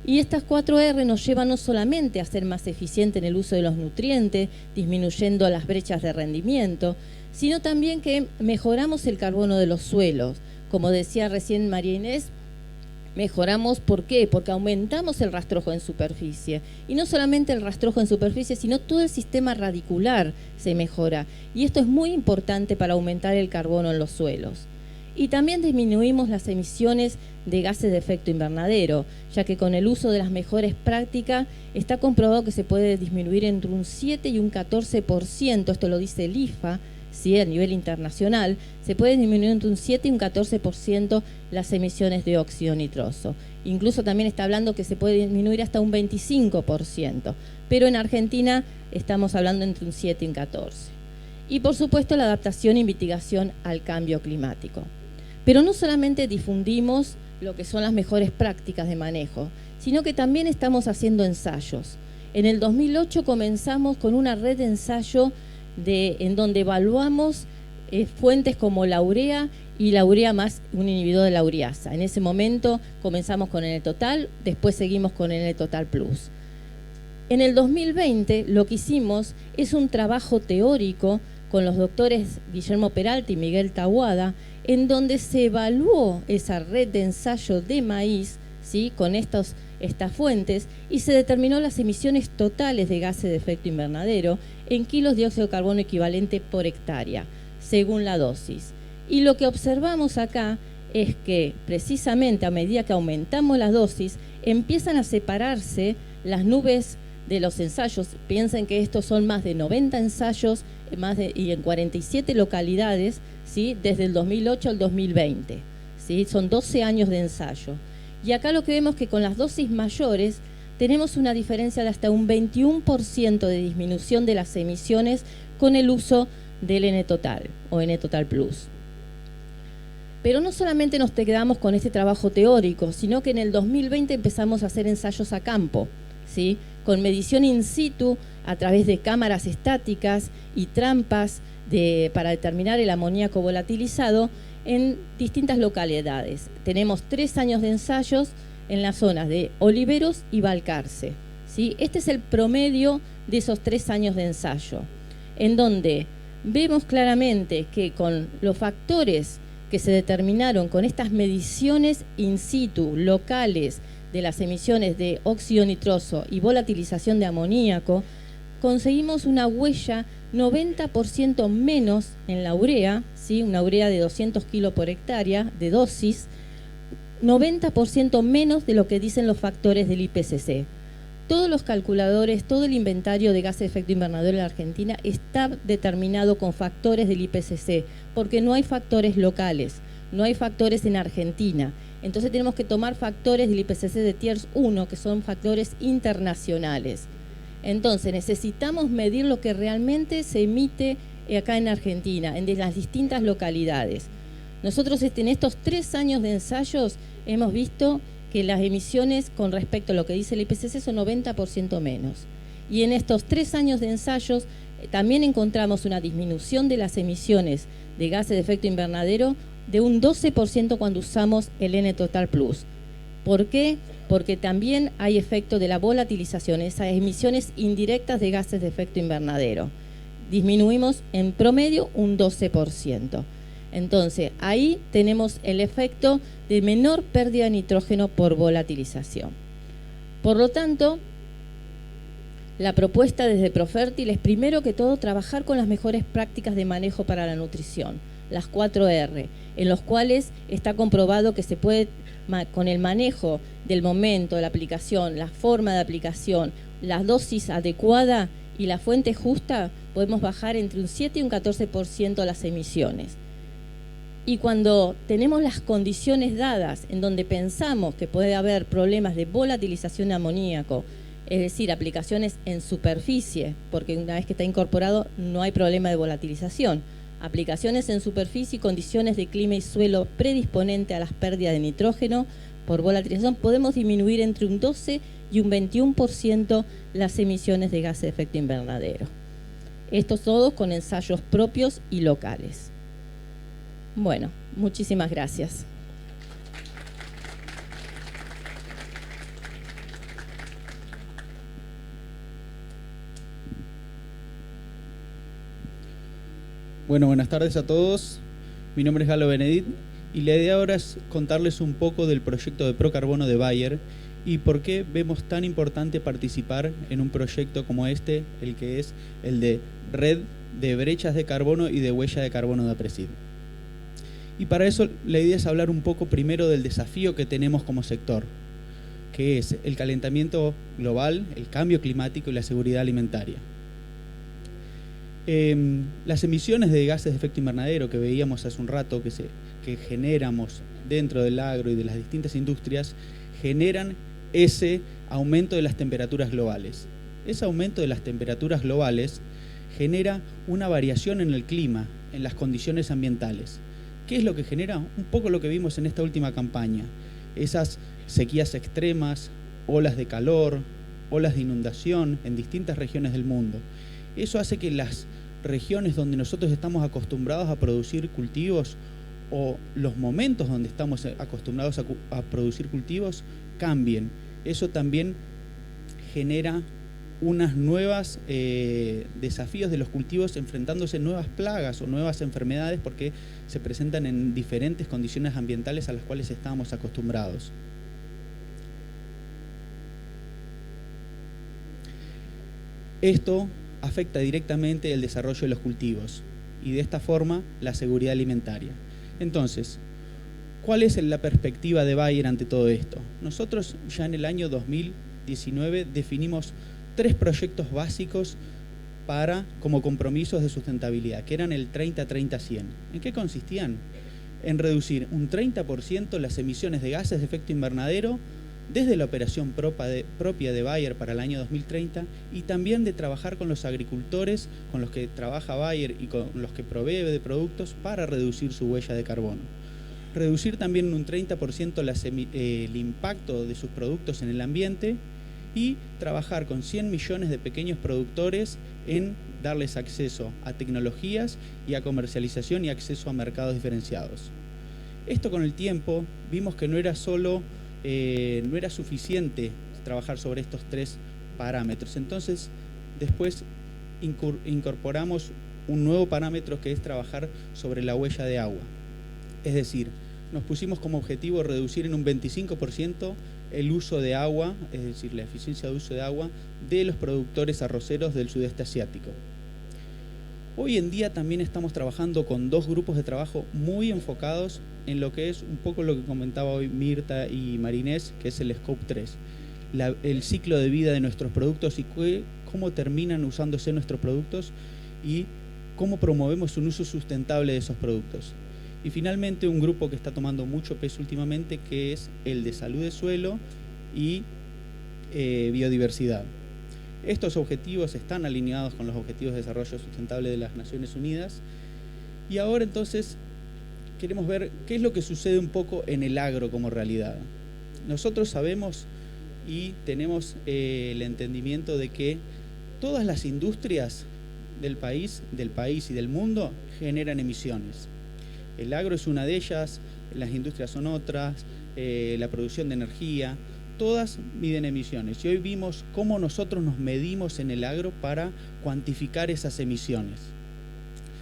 Y estas 4R nos llevan no solamente a ser más eficiente en el uso de los nutrientes, disminuyendo las brechas de rendimiento, sino también que mejoramos el carbono de los suelos. Como decía recién María Inés, mejoramos, ¿por qué? Porque aumentamos el rastrojo en superficie. Y no solamente el rastrojo en superficie, sino todo el sistema radicular se mejora. Y esto es muy importante para aumentar el carbono en los suelos. Y también disminuimos las emisiones de gases de efecto invernadero, ya que con el uso de las mejores prácticas está comprobado que se puede disminuir entre un 7 y un 14%, esto lo dice el IFA, ¿sí?, a nivel internacional, se puede disminuir entre un 7 y un 14% las emisiones de óxido nitroso. Incluso también está hablando que se puede disminuir hasta un 25%, pero en Argentina estamos hablando entre un 7 y un 14%. Y por supuesto la adaptación y mitigación al cambio climático. Pero no solamente difundimos lo que son las mejores prácticas de manejo, sino que también estamos haciendo ensayos. En el 2008 comenzamos con una red de ensayo en donde evaluamos fuentes como la urea y la urea más un inhibidor de la ureasa. En ese momento comenzamos con N-Total, después seguimos con N-Total Plus. En el 2020 lo que hicimos es un trabajo teórico con los doctores Guillermo Peralta y Miguel Tahuada, en donde se evaluó esa red de ensayo de maíz, ¿sí?, con estas fuentes, y se determinó las emisiones totales de gases de efecto invernadero en kilos de dióxido de carbono equivalente por hectárea, según la dosis. Y lo que observamos acá es que precisamente a medida que aumentamos la dosis, empiezan a separarse las nubes de los ensayos. Piensen que estos son más de 90 ensayos y en 47 localidades, ¿sí?, desde el 2008 al 2020. ¿Sí? Son 12 años de ensayo. Y acá lo que vemos es que con las dosis mayores tenemos una diferencia de hasta un 21% de disminución de las emisiones con el uso del N-Total o N-Total Plus. Pero no solamente nos quedamos con este trabajo teórico, sino que en el 2020 empezamos a hacer ensayos a campo, ¿sí?, con medición in situ a través de cámaras estáticas y trampas para determinar el amoníaco volatilizado en distintas localidades. Tenemos 3 años de ensayos en las zonas de Oliveros y Balcarce, ¿sí? Este es el promedio de esos 3 años de ensayo, en donde vemos claramente que con los factores que se determinaron con estas mediciones in situ locales de las emisiones de óxido nitroso y volatilización de amoníaco, conseguimos una huella 90% menos en la urea, ¿sí?, una urea de 200 kilos por hectárea de dosis, 90% menos de lo que dicen los factores del IPCC. todos los calculadores, todo el inventario de gases de efecto invernadero en la Argentina está determinado con factores del IPCC, porque no hay factores locales, no hay factores en Argentina. Entonces tenemos que tomar factores del IPCC de Tier 1, que son factores internacionales. Entonces necesitamos medir lo que realmente se emite acá en Argentina, en las distintas localidades. Nosotros en estos 3 años de ensayos hemos visto que las emisiones con respecto a lo que dice el IPCC son 90% menos. Y en estos 3 años de ensayos también encontramos una disminución de las emisiones de gases de efecto invernadero de un 12% cuando usamos el N-Total Plus. ¿Por qué? Porque también hay efecto de la volatilización, esas emisiones indirectas de gases de efecto invernadero. Disminuimos en promedio un 12%. Entonces, ahí tenemos el efecto de menor pérdida de nitrógeno por volatilización. Por lo tanto, la propuesta desde Profértil es primero que todo trabajar con las mejores prácticas de manejo para la nutrición, las 4R, en los cuales está comprobado que se puede, con el manejo del momento de la aplicación, la forma de aplicación, la dosis adecuada y la fuente justa, podemos bajar entre un 7 y un 14% las emisiones. Y cuando tenemos las condiciones dadas en donde pensamos que puede haber problemas de volatilización de amoníaco, es decir, aplicaciones en superficie, porque una vez que está incorporado no hay problema de volatilización, aplicaciones en superficie y condiciones de clima y suelo predisponente a las pérdidas de nitrógeno por volatilización, podemos disminuir entre un 12 y un 21% las emisiones de gases de efecto invernadero. Estos todos con ensayos propios y locales. Bueno, muchísimas gracias. Bueno, buenas tardes a todos. Mi nombre es Galo Benedit y la idea ahora es contarles un poco del proyecto de Procarbono de Bayer y por qué vemos tan importante participar en un proyecto como este, el que es el de Red de Brechas de Carbono y de Huella de Carbono de APRESID. Y para eso la idea es hablar un poco primero del desafío que tenemos como sector, que es el calentamiento global, el cambio climático y la seguridad alimentaria. Las emisiones de gases de efecto invernadero que veíamos hace un rato, que generamos dentro del agro y de las distintas industrias, generan ese aumento de las temperaturas globales. Ese aumento de las temperaturas globales genera una variación en el clima, en las condiciones ambientales. ¿Qué es lo que genera? Un poco lo que vimos en esta última campaña. Esas sequías extremas, olas de calor, olas de inundación en distintas regiones del mundo. Eso hace que las regiones donde nosotros estamos acostumbrados a producir cultivos o los momentos donde estamos acostumbrados a producir cultivos cambien. Eso también genera unas nuevas desafíos de los cultivos enfrentándose a nuevas plagas o nuevas enfermedades porque se presentan en diferentes condiciones ambientales a las cuales estábamos acostumbrados. Esto afecta directamente el desarrollo de los cultivos y de esta forma la seguridad alimentaria. Entonces, ¿cuál es la perspectiva de Bayer ante todo esto? Nosotros ya en el año 2019 definimos 3 proyectos básicos como compromisos de sustentabilidad, que eran el 30-30-100. ¿En qué consistían? En reducir un 30% las emisiones de gases de efecto invernadero desde la operación propia de Bayer para el año 2030 y también de trabajar con los agricultores con los que trabaja Bayer y con los que provee de productos para reducir su huella de carbono. Reducir también en un 30% el impacto de sus productos en el ambiente y trabajar con 100 millones de pequeños productores en darles acceso a tecnologías y a comercialización y acceso a mercados diferenciados. Esto con el tiempo vimos que no era suficiente trabajar sobre estos 3 parámetros. Entonces, después incorporamos un nuevo parámetro que es trabajar sobre la huella de agua. Es decir, nos pusimos como objetivo reducir en un 25% el uso de agua, es decir, la eficiencia de uso de agua de los productores arroceros del sudeste asiático. Hoy en día también estamos trabajando con 2 grupos de trabajo muy enfocados en lo que es un poco lo que comentaba hoy Mirta y Marinés, que es el Scope 3. el ciclo de vida de nuestros productos y cómo terminan usándose nuestros productos y cómo promovemos un uso sustentable de esos productos. Y finalmente un grupo que está tomando mucho peso últimamente, que es el de salud de suelo y biodiversidad. Estos objetivos están alineados con los Objetivos de Desarrollo Sustentable de las Naciones Unidas. Y ahora entonces queremos ver qué es lo que sucede un poco en el agro como realidad. Nosotros sabemos y tenemos el entendimiento de que todas las industrias del país y del mundo generan emisiones. El agro es una de ellas, las industrias son otras, la producción de energía, todas miden emisiones. Y hoy vimos cómo nosotros nos medimos en el agro para cuantificar esas emisiones.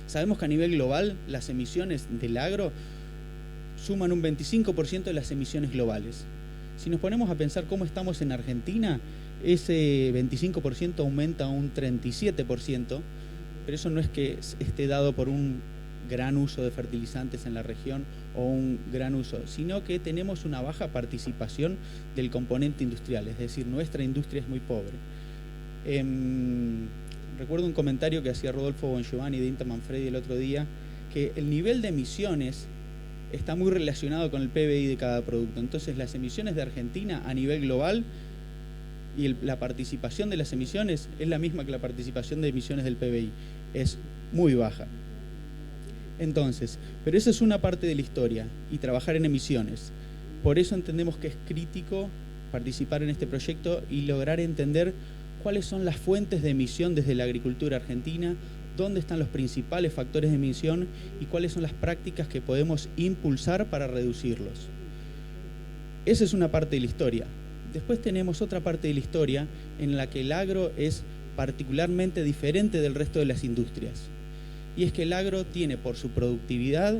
Sabemos que a nivel global las emisiones del agro suman un 25% de las emisiones globales. Si nos ponemos a pensar cómo estamos en Argentina, ese 25% aumenta a un 37%, pero eso no es que esté dado por un gran uso de fertilizantes en la región o un gran uso, sino que tenemos una baja participación del componente industrial, es decir, nuestra industria es muy pobre. Recuerdo un comentario que hacía Rodolfo Bongiovanni de INTA Manfredi el otro día, que el nivel de emisiones está muy relacionado con el PBI de cada producto. Entonces las emisiones de Argentina a nivel global y la participación de las emisiones es la misma que la participación de emisiones del PBI, es muy baja. Entonces, pero esa es una parte de la historia y trabajar en emisiones. Por eso entendemos que es crítico participar en este proyecto y lograr entender cuáles son las fuentes de emisión desde la agricultura argentina, dónde están los principales factores de emisión y cuáles son las prácticas que podemos impulsar para reducirlos. Esa es una parte de la historia. Después tenemos otra parte de la historia en la que el agro es particularmente diferente del resto de las industrias. Y es que el agro tiene por su productividad,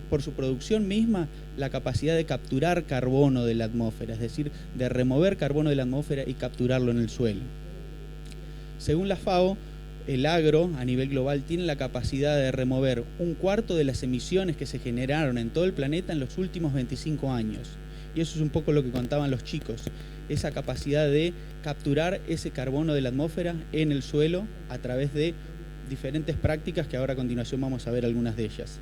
por su producción misma, la capacidad de capturar carbono de la atmósfera, es decir, de remover carbono de la atmósfera y capturarlo en el suelo. Según la FAO, el agro a nivel global tiene la capacidad de remover 1/4 de las emisiones que se generaron en todo el planeta en los últimos 25 años. Y eso es un poco lo que contaban los chicos, esa capacidad de capturar ese carbono de la atmósfera en el suelo a través de diferentes prácticas que ahora a continuación vamos a ver algunas de ellas.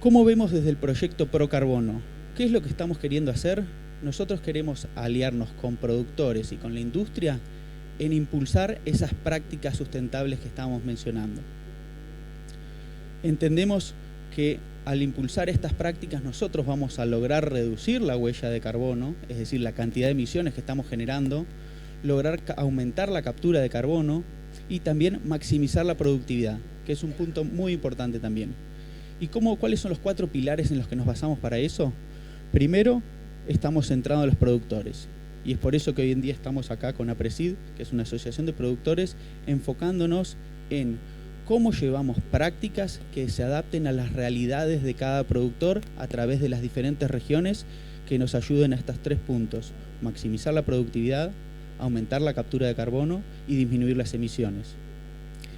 ¿Cómo vemos desde el proyecto Pro Carbono? ¿Qué es lo que estamos queriendo hacer? Nosotros queremos aliarnos con productores y con la industria en impulsar esas prácticas sustentables que estábamos mencionando. Entendemos que al impulsar estas prácticas nosotros vamos a lograr reducir la huella de carbono, es decir, la cantidad de emisiones que estamos generando, lograr aumentar la captura de carbono y también maximizar la productividad, que es un punto muy importante también. ¿Y cuáles son los 4 pilares en los que nos basamos para eso? Primero, estamos centrados en los productores. Y es por eso que hoy en día estamos acá con APRESID, que es una asociación de productores, enfocándonos en cómo llevamos prácticas que se adapten a las realidades de cada productor a través de las diferentes regiones que nos ayuden a estos 3 puntos: maximizar la productividad, aumentar la captura de carbono y disminuir las emisiones.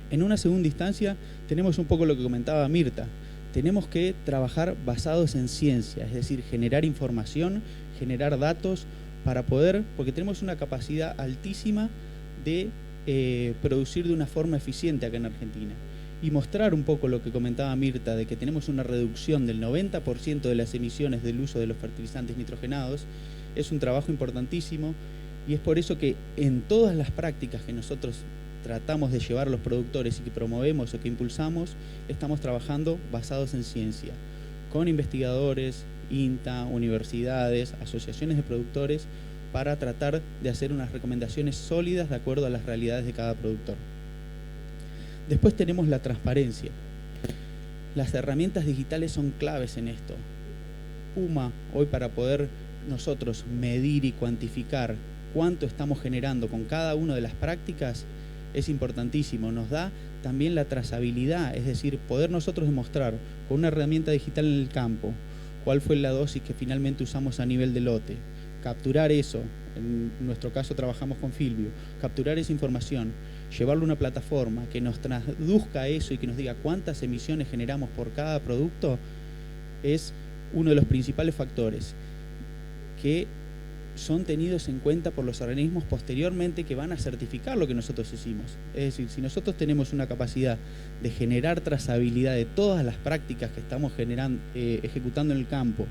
En una segunda instancia tenemos un poco lo que comentaba Mirta. Tenemos que trabajar basados en ciencia, es decir, generar información, generar datos para poder, porque tenemos una capacidad altísima de producir de una forma eficiente acá en Argentina. Y mostrar un poco lo que comentaba Mirta, de que tenemos una reducción del 90% de las emisiones del uso de los fertilizantes nitrogenados, es un trabajo importantísimo. Y es por eso que en todas las prácticas que nosotros tratamos de llevar a los productores y que promovemos o que impulsamos, estamos trabajando basados en ciencia, con investigadores, INTA, universidades, asociaciones de productores, para tratar de hacer unas recomendaciones sólidas de acuerdo a las realidades de cada productor. Después tenemos la transparencia. Las herramientas digitales son claves en esto. Puma, hoy para poder nosotros medir y cuantificar cuánto estamos generando con cada una de las prácticas es importantísimo. Nos da también la trazabilidad, es decir, poder nosotros demostrar con una herramienta digital en el campo cuál fue la dosis que finalmente usamos a nivel de lote, capturar eso, en nuestro caso trabajamos con Filvio, capturar esa información, llevarlo a una plataforma que nos traduzca eso y que nos diga cuántas emisiones generamos por cada producto, es uno de los principales factores. que son tenidos en cuenta por los organismos posteriormente que van a certificar lo que nosotros hicimos. Es decir, si nosotros tenemos una capacidad de generar trazabilidad de todas las prácticas que estamos ejecutando en el campo,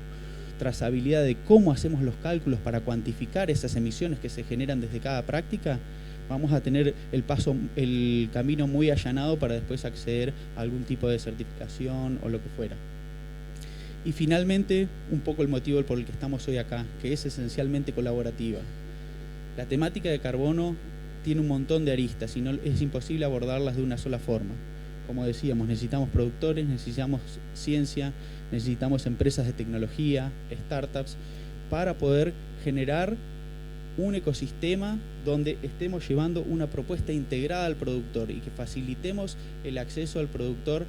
trazabilidad de cómo hacemos los cálculos para cuantificar esas emisiones que se generan desde cada práctica, vamos a tener el camino muy allanado para después acceder a algún tipo de certificación o lo que fuera. Y finalmente, un poco el motivo por el que estamos hoy acá, que es esencialmente colaborativa. La temática de carbono tiene un montón de aristas y no es imposible abordarlas de una sola forma. Como decíamos, necesitamos productores, necesitamos ciencia, necesitamos empresas de tecnología, startups, para poder generar un ecosistema donde estemos llevando una propuesta integrada al productor y que facilitemos el acceso al productor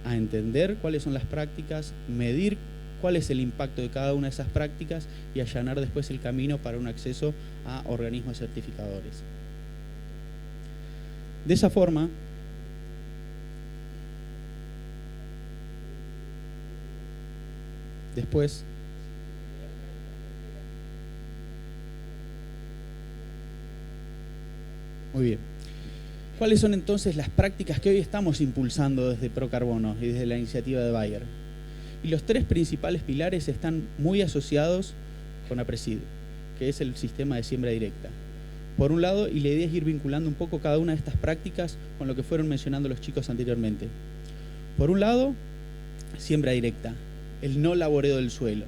a entender cuáles son las prácticas, medir cuál es el impacto de cada una de esas prácticas y allanar después el camino para un acceso a organismos certificadores. De esa forma, después muy bien. ¿Cuáles son entonces las prácticas que hoy estamos impulsando desde Procarbono y desde la iniciativa de Bayer? Y los tres principales pilares están muy asociados con APRESID, que es el sistema de siembra directa. Por un lado, y la idea es ir vinculando un poco cada una de estas prácticas con lo que fueron mencionando los chicos anteriormente. Por un lado, siembra directa, el no laboreo del suelo.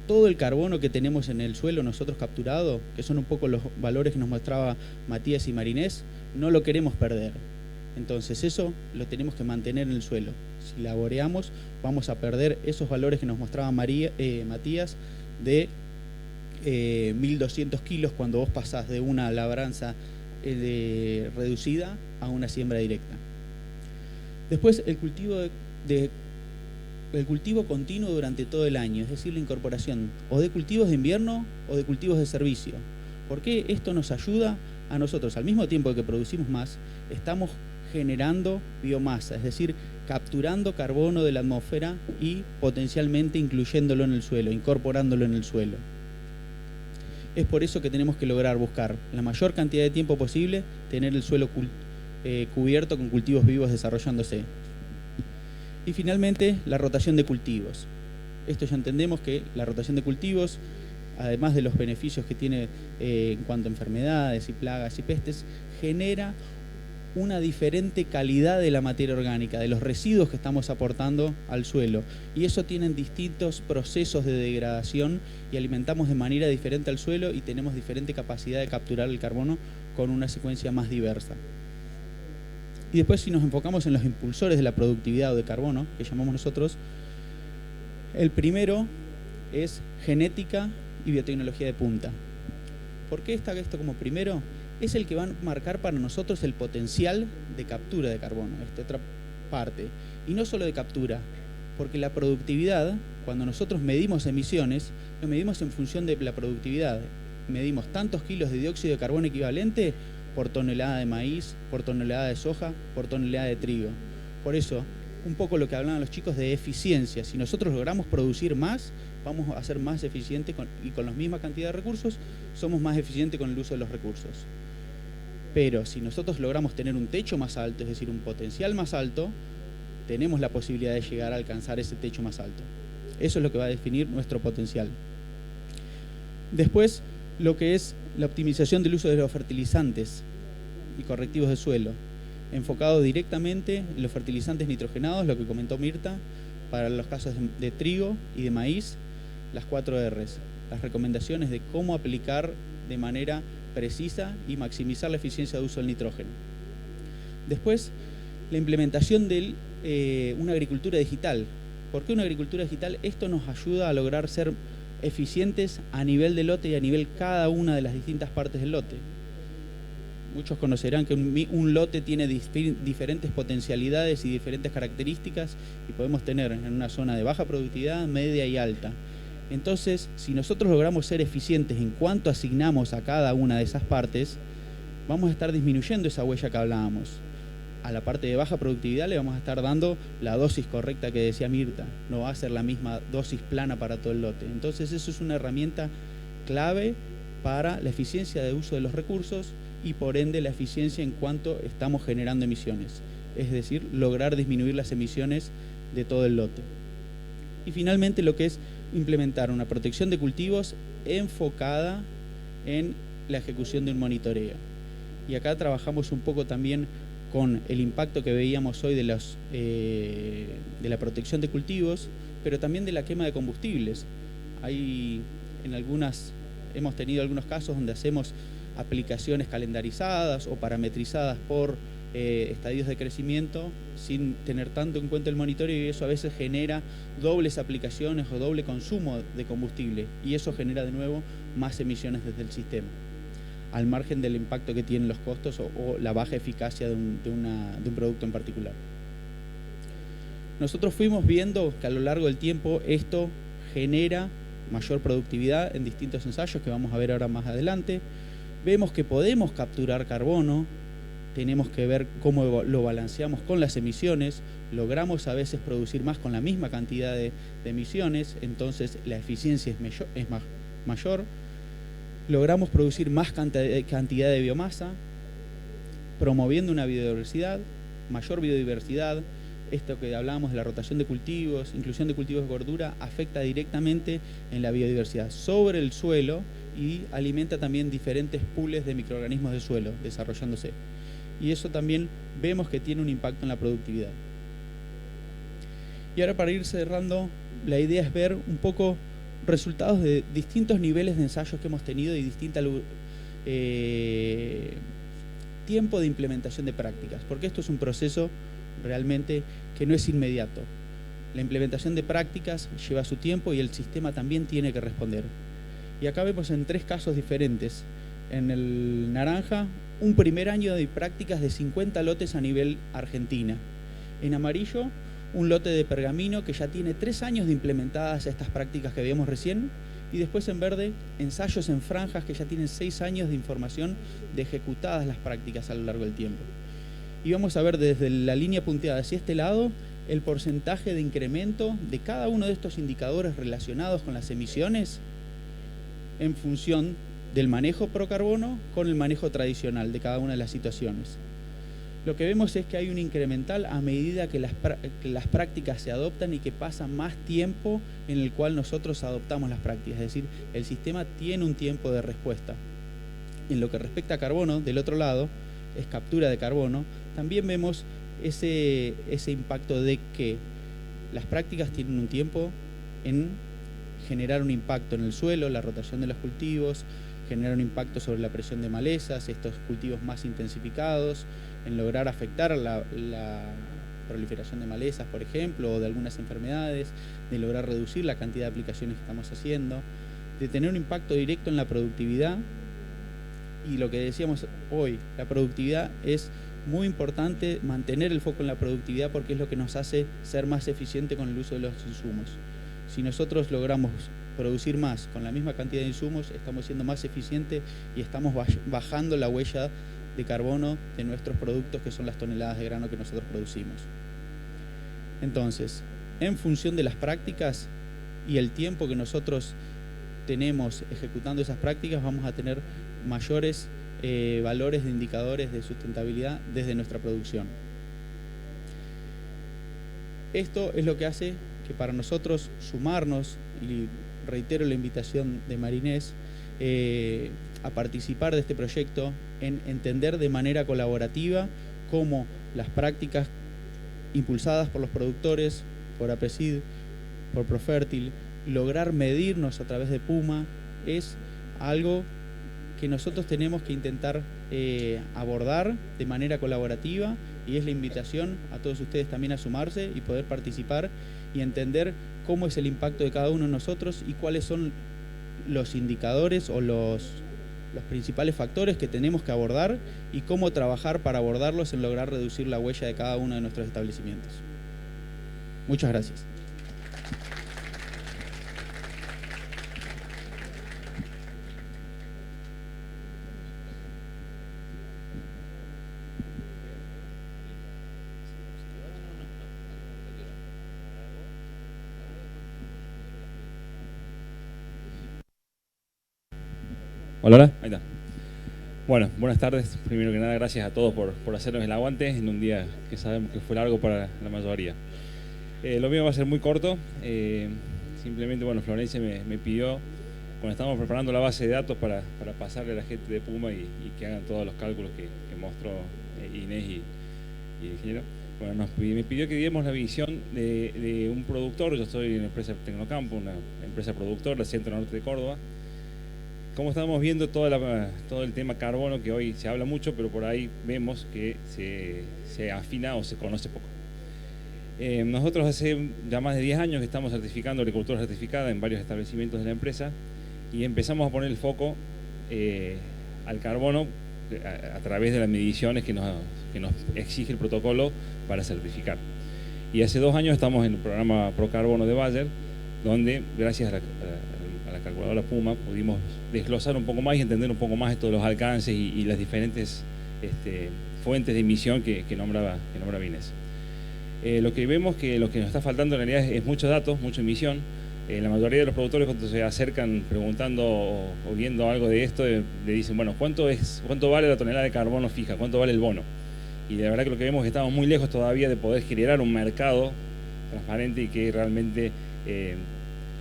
Todo el carbono que tenemos en el suelo nosotros capturado, que son un poco los valores que nos mostraba Matías y Marinés, no lo queremos perder. Entonces eso lo tenemos que mantener en el suelo. Si laboreamos, vamos a perder esos valores que nos mostraba Matías de 1.200 kilos cuando vos pasás de una labranza reducida a una siembra directa. Después el cultivo continuo durante todo el año, es decir, la incorporación o de cultivos de invierno o de cultivos de servicio. ¿Por qué esto nos ayuda a nosotros? Al mismo tiempo que producimos más, estamos generando biomasa, es decir, capturando carbono de la atmósfera y potencialmente incluyéndolo en el suelo, incorporándolo en el suelo. Es por eso que tenemos que lograr buscar la mayor cantidad de tiempo posible, tener el suelo cubierto con cultivos vivos desarrollándose. Y finalmente, la rotación de cultivos. Esto ya entendemos que la rotación de cultivos, además de los beneficios que tiene en cuanto a enfermedades y plagas y pestes, genera una diferente calidad de la materia orgánica, de los residuos que estamos aportando al suelo. Y eso tienen distintos procesos de degradación y alimentamos de manera diferente al suelo y tenemos diferente capacidad de capturar el carbono con una secuencia más diversa. Y después, si nos enfocamos en los impulsores de la productividad o de carbono, que llamamos nosotros, el primero es genética y biotecnología de punta. ¿Por qué está esto como primero? Es el que va a marcar para nosotros el potencial de captura de carbono, esta otra parte. Y no solo de captura, porque la productividad, cuando nosotros medimos emisiones, lo medimos en función de la productividad. Medimos tantos kilos de dióxido de carbono equivalente por tonelada de maíz, por tonelada de soja, por tonelada de trigo. Por eso, un poco lo que hablaban los chicos de eficiencia. Si nosotros logramos producir más, vamos a ser más eficientes y con la misma cantidad de recursos, somos más eficientes con el uso de los recursos. Pero si nosotros logramos tener un techo más alto, es decir, un potencial más alto, tenemos la posibilidad de llegar a alcanzar ese techo más alto. Eso es lo que va a definir nuestro potencial. Después, lo que es la optimización del uso de los fertilizantes y correctivos de suelo, enfocado directamente en los fertilizantes nitrogenados, lo que comentó Mirta, para los casos de trigo y de maíz, las 4 R's, las recomendaciones de cómo aplicar de manera precisa y maximizar la eficiencia de uso del nitrógeno. Después, la implementación de una agricultura digital. ¿Por qué una agricultura digital? Esto nos ayuda a lograr ser eficientes a nivel de lote y a nivel cada una de las distintas partes del lote. Muchos conocerán que un lote tiene diferentes potencialidades y diferentes características y podemos tener en una zona de baja productividad, media y alta. Entonces, si nosotros logramos ser eficientes en cuanto asignamos a cada una de esas partes, vamos a estar disminuyendo esa huella que hablábamos. A la parte de baja productividad le vamos a estar dando la dosis correcta que decía Mirta. No va a ser la misma dosis plana para todo el lote. Entonces, eso es una herramienta clave para la eficiencia de uso de los recursos y por ende la eficiencia en cuanto estamos generando emisiones, es decir, lograr disminuir las emisiones de todo el lote. Y finalmente lo que es implementar una protección de cultivos enfocada en la ejecución de un monitoreo. Y acá trabajamos un poco también con el impacto que veíamos hoy de la protección de cultivos, pero también de la quema de combustibles. Hemos tenido algunos casos donde hacemos aplicaciones calendarizadas o parametrizadas por estadios de crecimiento sin tener tanto en cuenta el monitoreo, y eso a veces genera dobles aplicaciones o doble consumo de combustible, y eso genera de nuevo más emisiones desde el sistema, al margen del impacto que tienen los costos o la baja eficacia de un producto en particular. Nosotros fuimos viendo que a lo largo del tiempo esto genera mayor productividad en distintos ensayos que vamos a ver ahora más adelante. Vemos que podemos capturar carbono, tenemos que ver cómo lo balanceamos con las emisiones, logramos a veces producir más con la misma cantidad de emisiones, entonces la eficiencia es mayor, logramos producir más cantidad de biomasa, promoviendo una biodiversidad, mayor biodiversidad. Esto que hablábamos de la rotación de cultivos, inclusión de cultivos de gordura, afecta directamente en la biodiversidad sobre el suelo y alimenta también diferentes pools de microorganismos del suelo desarrollándose. Y eso también vemos que tiene un impacto en la productividad. Y ahora, para ir cerrando, la idea es ver un poco resultados de distintos niveles de ensayos que hemos tenido y distinto tiempo de implementación de prácticas, porque esto es un proceso realmente que no es inmediato. La implementación de prácticas lleva su tiempo y el sistema también tiene que responder. Y acá vemos en 3 casos diferentes. En el naranja, un primer año de prácticas de 50 lotes a nivel Argentina. En amarillo, un lote de pergamino que ya tiene 3 años de implementadas estas prácticas que vimos recién. Y después en verde, ensayos en franjas que ya tienen 6 años de información de ejecutadas las prácticas a lo largo del tiempo. Y vamos a ver desde la línea punteada hacia este lado el porcentaje de incremento de cada uno de estos indicadores relacionados con las emisiones en función del manejo pro carbono con el manejo tradicional de cada una de las situaciones. Lo que vemos es que hay un incremental a medida que las prácticas se adoptan y que pasa más tiempo en el cual nosotros adoptamos las prácticas, es decir, el sistema tiene un tiempo de respuesta. En lo que respecta a carbono, del otro lado, es captura de carbono, también vemos ese impacto de que las prácticas tienen un tiempo en generar un impacto en el suelo, la rotación de los cultivos, generar un impacto sobre la presión de malezas, estos cultivos más intensificados, en lograr afectar la proliferación de malezas, por ejemplo, o de algunas enfermedades, de lograr reducir la cantidad de aplicaciones que estamos haciendo, de tener un impacto directo en la productividad. Y lo que decíamos hoy, la productividad es muy importante, mantener el foco en la productividad porque es lo que nos hace ser más eficiente con el uso de los insumos. Si nosotros logramos producir más con la misma cantidad de insumos, estamos siendo más eficientes y estamos bajando la huella de carbono de nuestros productos, que son las toneladas de grano que nosotros producimos. Entonces, en función de las prácticas y el tiempo que nosotros tenemos ejecutando esas prácticas, vamos a tener mayores valores de indicadores de sustentabilidad desde nuestra producción. Esto es lo que hace que para nosotros sumarnos, y reitero la invitación de Marinés, a participar de este proyecto, en entender de manera colaborativa cómo las prácticas impulsadas por los productores, por APRESID, por Profertil, lograr medirnos a través de Puma, es algo que nosotros tenemos que intentar abordar de manera colaborativa, y es la invitación a todos ustedes también a sumarse y poder participar y entender cómo es el impacto de cada uno de nosotros y cuáles son los indicadores o los principales factores que tenemos que abordar y cómo trabajar para abordarlos en lograr reducir la huella de cada uno de nuestros establecimientos. Muchas gracias. Hola, ahí está. Bueno, buenas tardes. Primero que nada, gracias a todos por hacernos el aguante en un día que sabemos que fue largo para la mayoría. Lo mío va a ser muy corto. Simplemente, bueno, Florencia me pidió, cuando estábamos preparando la base de datos para pasarle a la gente de Puma y que hagan todos los cálculos que mostró Inés y el ingeniero, bueno, me pidió que diéramos la visión de un productor. Yo estoy en la empresa Tecnocampo, una empresa productora del centro norte de Córdoba. Como estamos viendo todo el tema carbono, que hoy se habla mucho, pero por ahí vemos que se afina o se conoce poco. Nosotros hace ya más de 10 años que estamos certificando agricultura certificada en varios establecimientos de la empresa y empezamos a poner el foco al carbono a través de las mediciones que nos exige el protocolo para certificar. Y hace 2 años estamos en el programa ProCarbono de Bayer, donde gracias a la calculadora Puma pudimos desglosar un poco más y entender un poco más esto de los alcances y las diferentes fuentes de emisión que nombraba Inés. Lo que vemos que lo que nos está faltando en realidad es muchos datos, mucha emisión. La mayoría de los productores, cuando se acercan preguntando o viendo algo de esto, le dicen, bueno, ¿cuánto vale la tonelada de carbono fija? ¿Cuánto vale el bono? Y la verdad que lo que vemos es que estamos muy lejos todavía de poder generar un mercado transparente y que realmente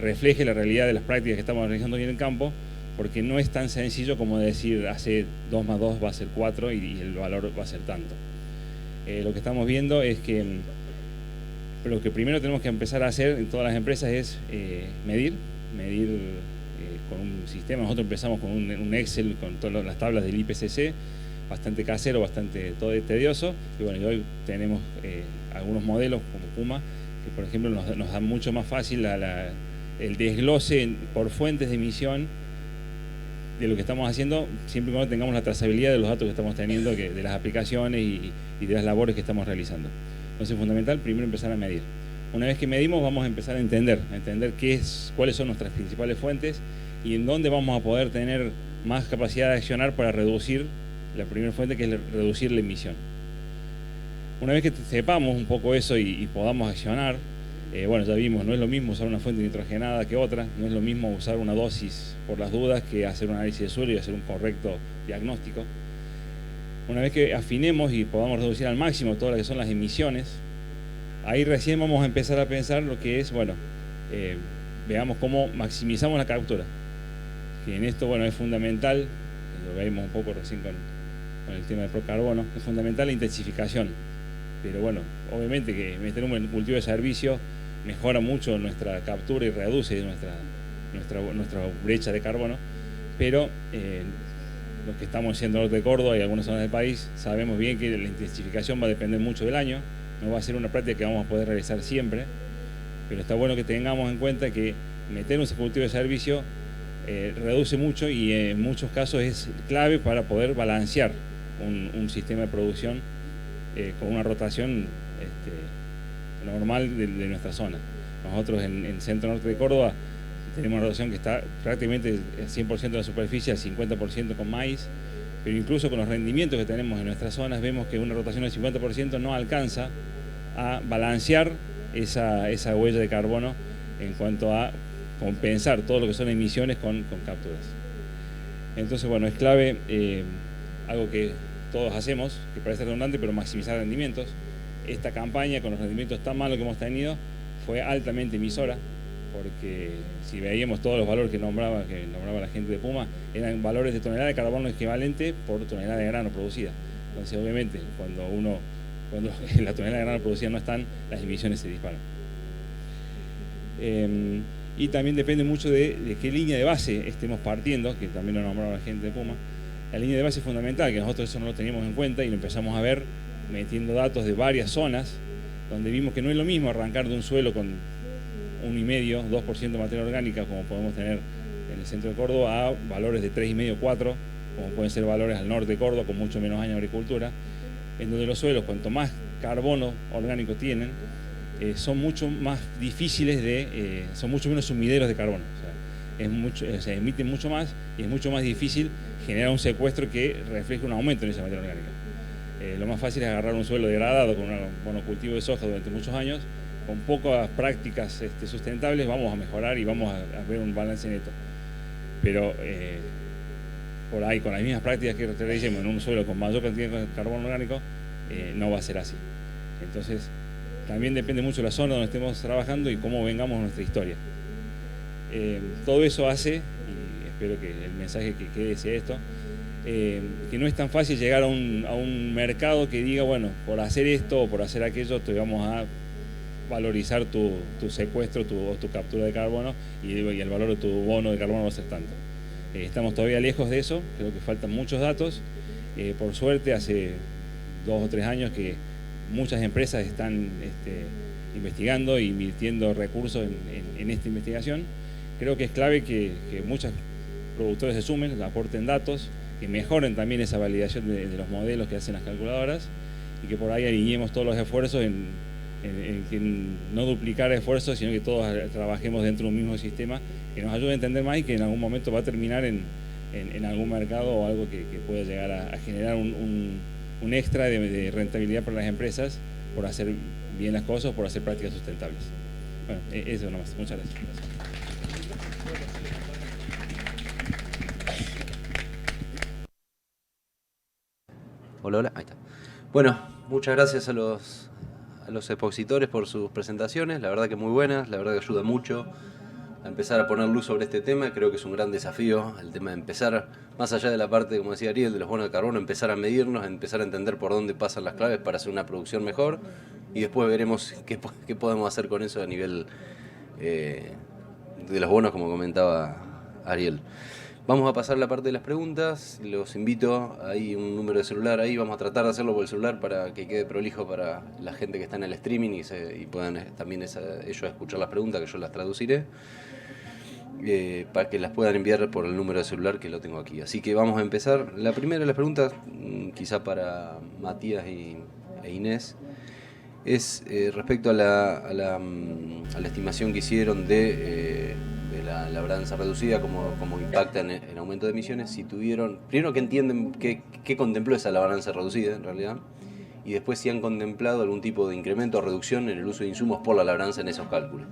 refleje la realidad de las prácticas que estamos realizando aquí en el campo, porque no es tan sencillo como decir hace 2 más 2 va a ser 4 y el valor va a ser tanto. Lo que estamos viendo es que lo que primero tenemos que empezar a hacer en todas las empresas es medir con un sistema. Nosotros empezamos con un Excel con todas las tablas del IPCC, bastante casero, bastante todo tedioso, y bueno, y hoy tenemos algunos modelos como Puma que por ejemplo nos dan mucho más fácil el desglose por fuentes de emisión de lo que estamos haciendo, siempre y cuando tengamos la trazabilidad de los datos que estamos teniendo, de las aplicaciones y de las labores que estamos realizando. Entonces es fundamental primero empezar a medir. Una vez que medimos vamos a empezar a entender cuáles son nuestras principales fuentes y en dónde vamos a poder tener más capacidad de accionar para reducir la primera fuente, que es reducir la emisión. Una vez que sepamos un poco eso y podamos accionar, bueno, ya vimos, no es lo mismo usar una fuente nitrogenada que otra, no es lo mismo usar una dosis por las dudas que hacer un análisis de suelo y hacer un correcto diagnóstico. Una vez que afinemos y podamos reducir al máximo todas las que son las emisiones, ahí recién vamos a empezar a pensar lo que es, bueno, veamos cómo maximizamos la captura. Que en esto, bueno, es fundamental, lo vimos un poco recién con el tema del procarbono, es fundamental la intensificación. Pero bueno, obviamente que meter un cultivo de servicio mejora mucho nuestra captura y reduce nuestra brecha de carbono, pero los que estamos haciendo norte de Córdoba y algunas zonas del país sabemos bien que la intensificación va a depender mucho del año, no va a ser una práctica que vamos a poder realizar siempre, pero está bueno que tengamos en cuenta que meter un cultivo de servicio reduce mucho y en muchos casos es clave para poder balancear un sistema de producción con una rotación normal de nuestra zona. Nosotros en el centro norte de Córdoba tenemos una rotación que está prácticamente el 100% de la superficie, al 50% con maíz, pero incluso con los rendimientos que tenemos en nuestras zonas vemos que una rotación del 50% no alcanza a balancear esa huella de carbono en cuanto a compensar todo lo que son emisiones con capturas. Entonces, bueno, es clave algo que todos hacemos, que parece redundante, pero maximizar rendimientos. Esta campaña, con los rendimientos tan malos que hemos tenido, fue altamente emisora, porque si veíamos todos los valores que nombraba la gente de Puma, eran valores de tonelada de carbono equivalente por tonelada de grano producida. Entonces, obviamente, cuando la tonelada de grano producida no están, las emisiones se disparan. Y también depende mucho de qué línea de base estemos partiendo, que también lo nombraba la gente de Puma. La línea de base es fundamental, que nosotros eso no lo teníamos en cuenta y lo empezamos a ver metiendo datos de varias zonas, donde vimos que no es lo mismo arrancar de un suelo con 1,5, 2% de materia orgánica, como podemos tener en el centro de Córdoba, a valores de 3,5, 4, como pueden ser valores al norte de Córdoba, con mucho menos años de agricultura, en donde los suelos, cuanto más carbono orgánico tienen, son mucho más difíciles son mucho menos sumideros de carbono. O sea, se emiten mucho más y es mucho más difícil generar un secuestro que refleje un aumento en esa materia orgánica. Lo más fácil es agarrar un suelo degradado con un monocultivo de soja durante muchos años, con pocas prácticas sustentables vamos a mejorar y vamos a ver un balance neto. Pero por ahí con las mismas prácticas que realicemos en un suelo con mayor cantidad de carbono orgánico, no va a ser así. Entonces, también depende mucho de la zona donde estemos trabajando y cómo vengamos nuestra historia. Todo eso hace, y espero que el mensaje que quede sea esto, que no es tan fácil llegar a un mercado que diga, bueno, por hacer esto o por hacer aquello te vamos a valorizar tu secuestro o tu captura de carbono y el valor de tu bono de carbono va a ser tanto. Estamos todavía lejos de eso, creo que faltan muchos datos. Por suerte, hace 2 o 3 años que muchas empresas están investigando e invirtiendo recursos en esta investigación. Creo que es clave que muchos productores se sumen, aporten datos, que mejoren también esa validación de los modelos que hacen las calculadoras y que por ahí alineemos todos los esfuerzos en que no duplicar esfuerzos, sino que todos trabajemos dentro de un mismo sistema que nos ayude a entender más y que en algún momento va a terminar en algún mercado o algo que pueda llegar a generar un extra de rentabilidad para las empresas por hacer bien las cosas, por hacer prácticas sustentables. Bueno, eso nomás. Muchas gracias. Hola, ahí está. Bueno, muchas gracias a los expositores por sus presentaciones, la verdad que muy buenas, la verdad que ayuda mucho a empezar a poner luz sobre este tema. Creo que es un gran desafío el tema de empezar, más allá de la parte, como decía Ariel, de los bonos de carbono, empezar a medirnos, empezar a entender por dónde pasan las claves para hacer una producción mejor y después veremos qué podemos hacer con eso a nivel de los bonos, como comentaba Ariel. Vamos a pasar la parte de las preguntas, los invito, hay un número de celular ahí, vamos a tratar de hacerlo por el celular para que quede prolijo para la gente que está en el streaming y puedan también ellos escuchar las preguntas, que yo las traduciré, para que las puedan enviar por el número de celular que lo tengo aquí. Así que vamos a empezar. La primera de las preguntas, quizá para Matías e Inés, es respecto a la estimación que hicieron de la labranza reducida, como impacta en aumento de emisiones, si tuvieron, primero que entienden qué contempló esa labranza reducida en realidad, y después si han contemplado algún tipo de incremento o reducción en el uso de insumos por la labranza en esos cálculos.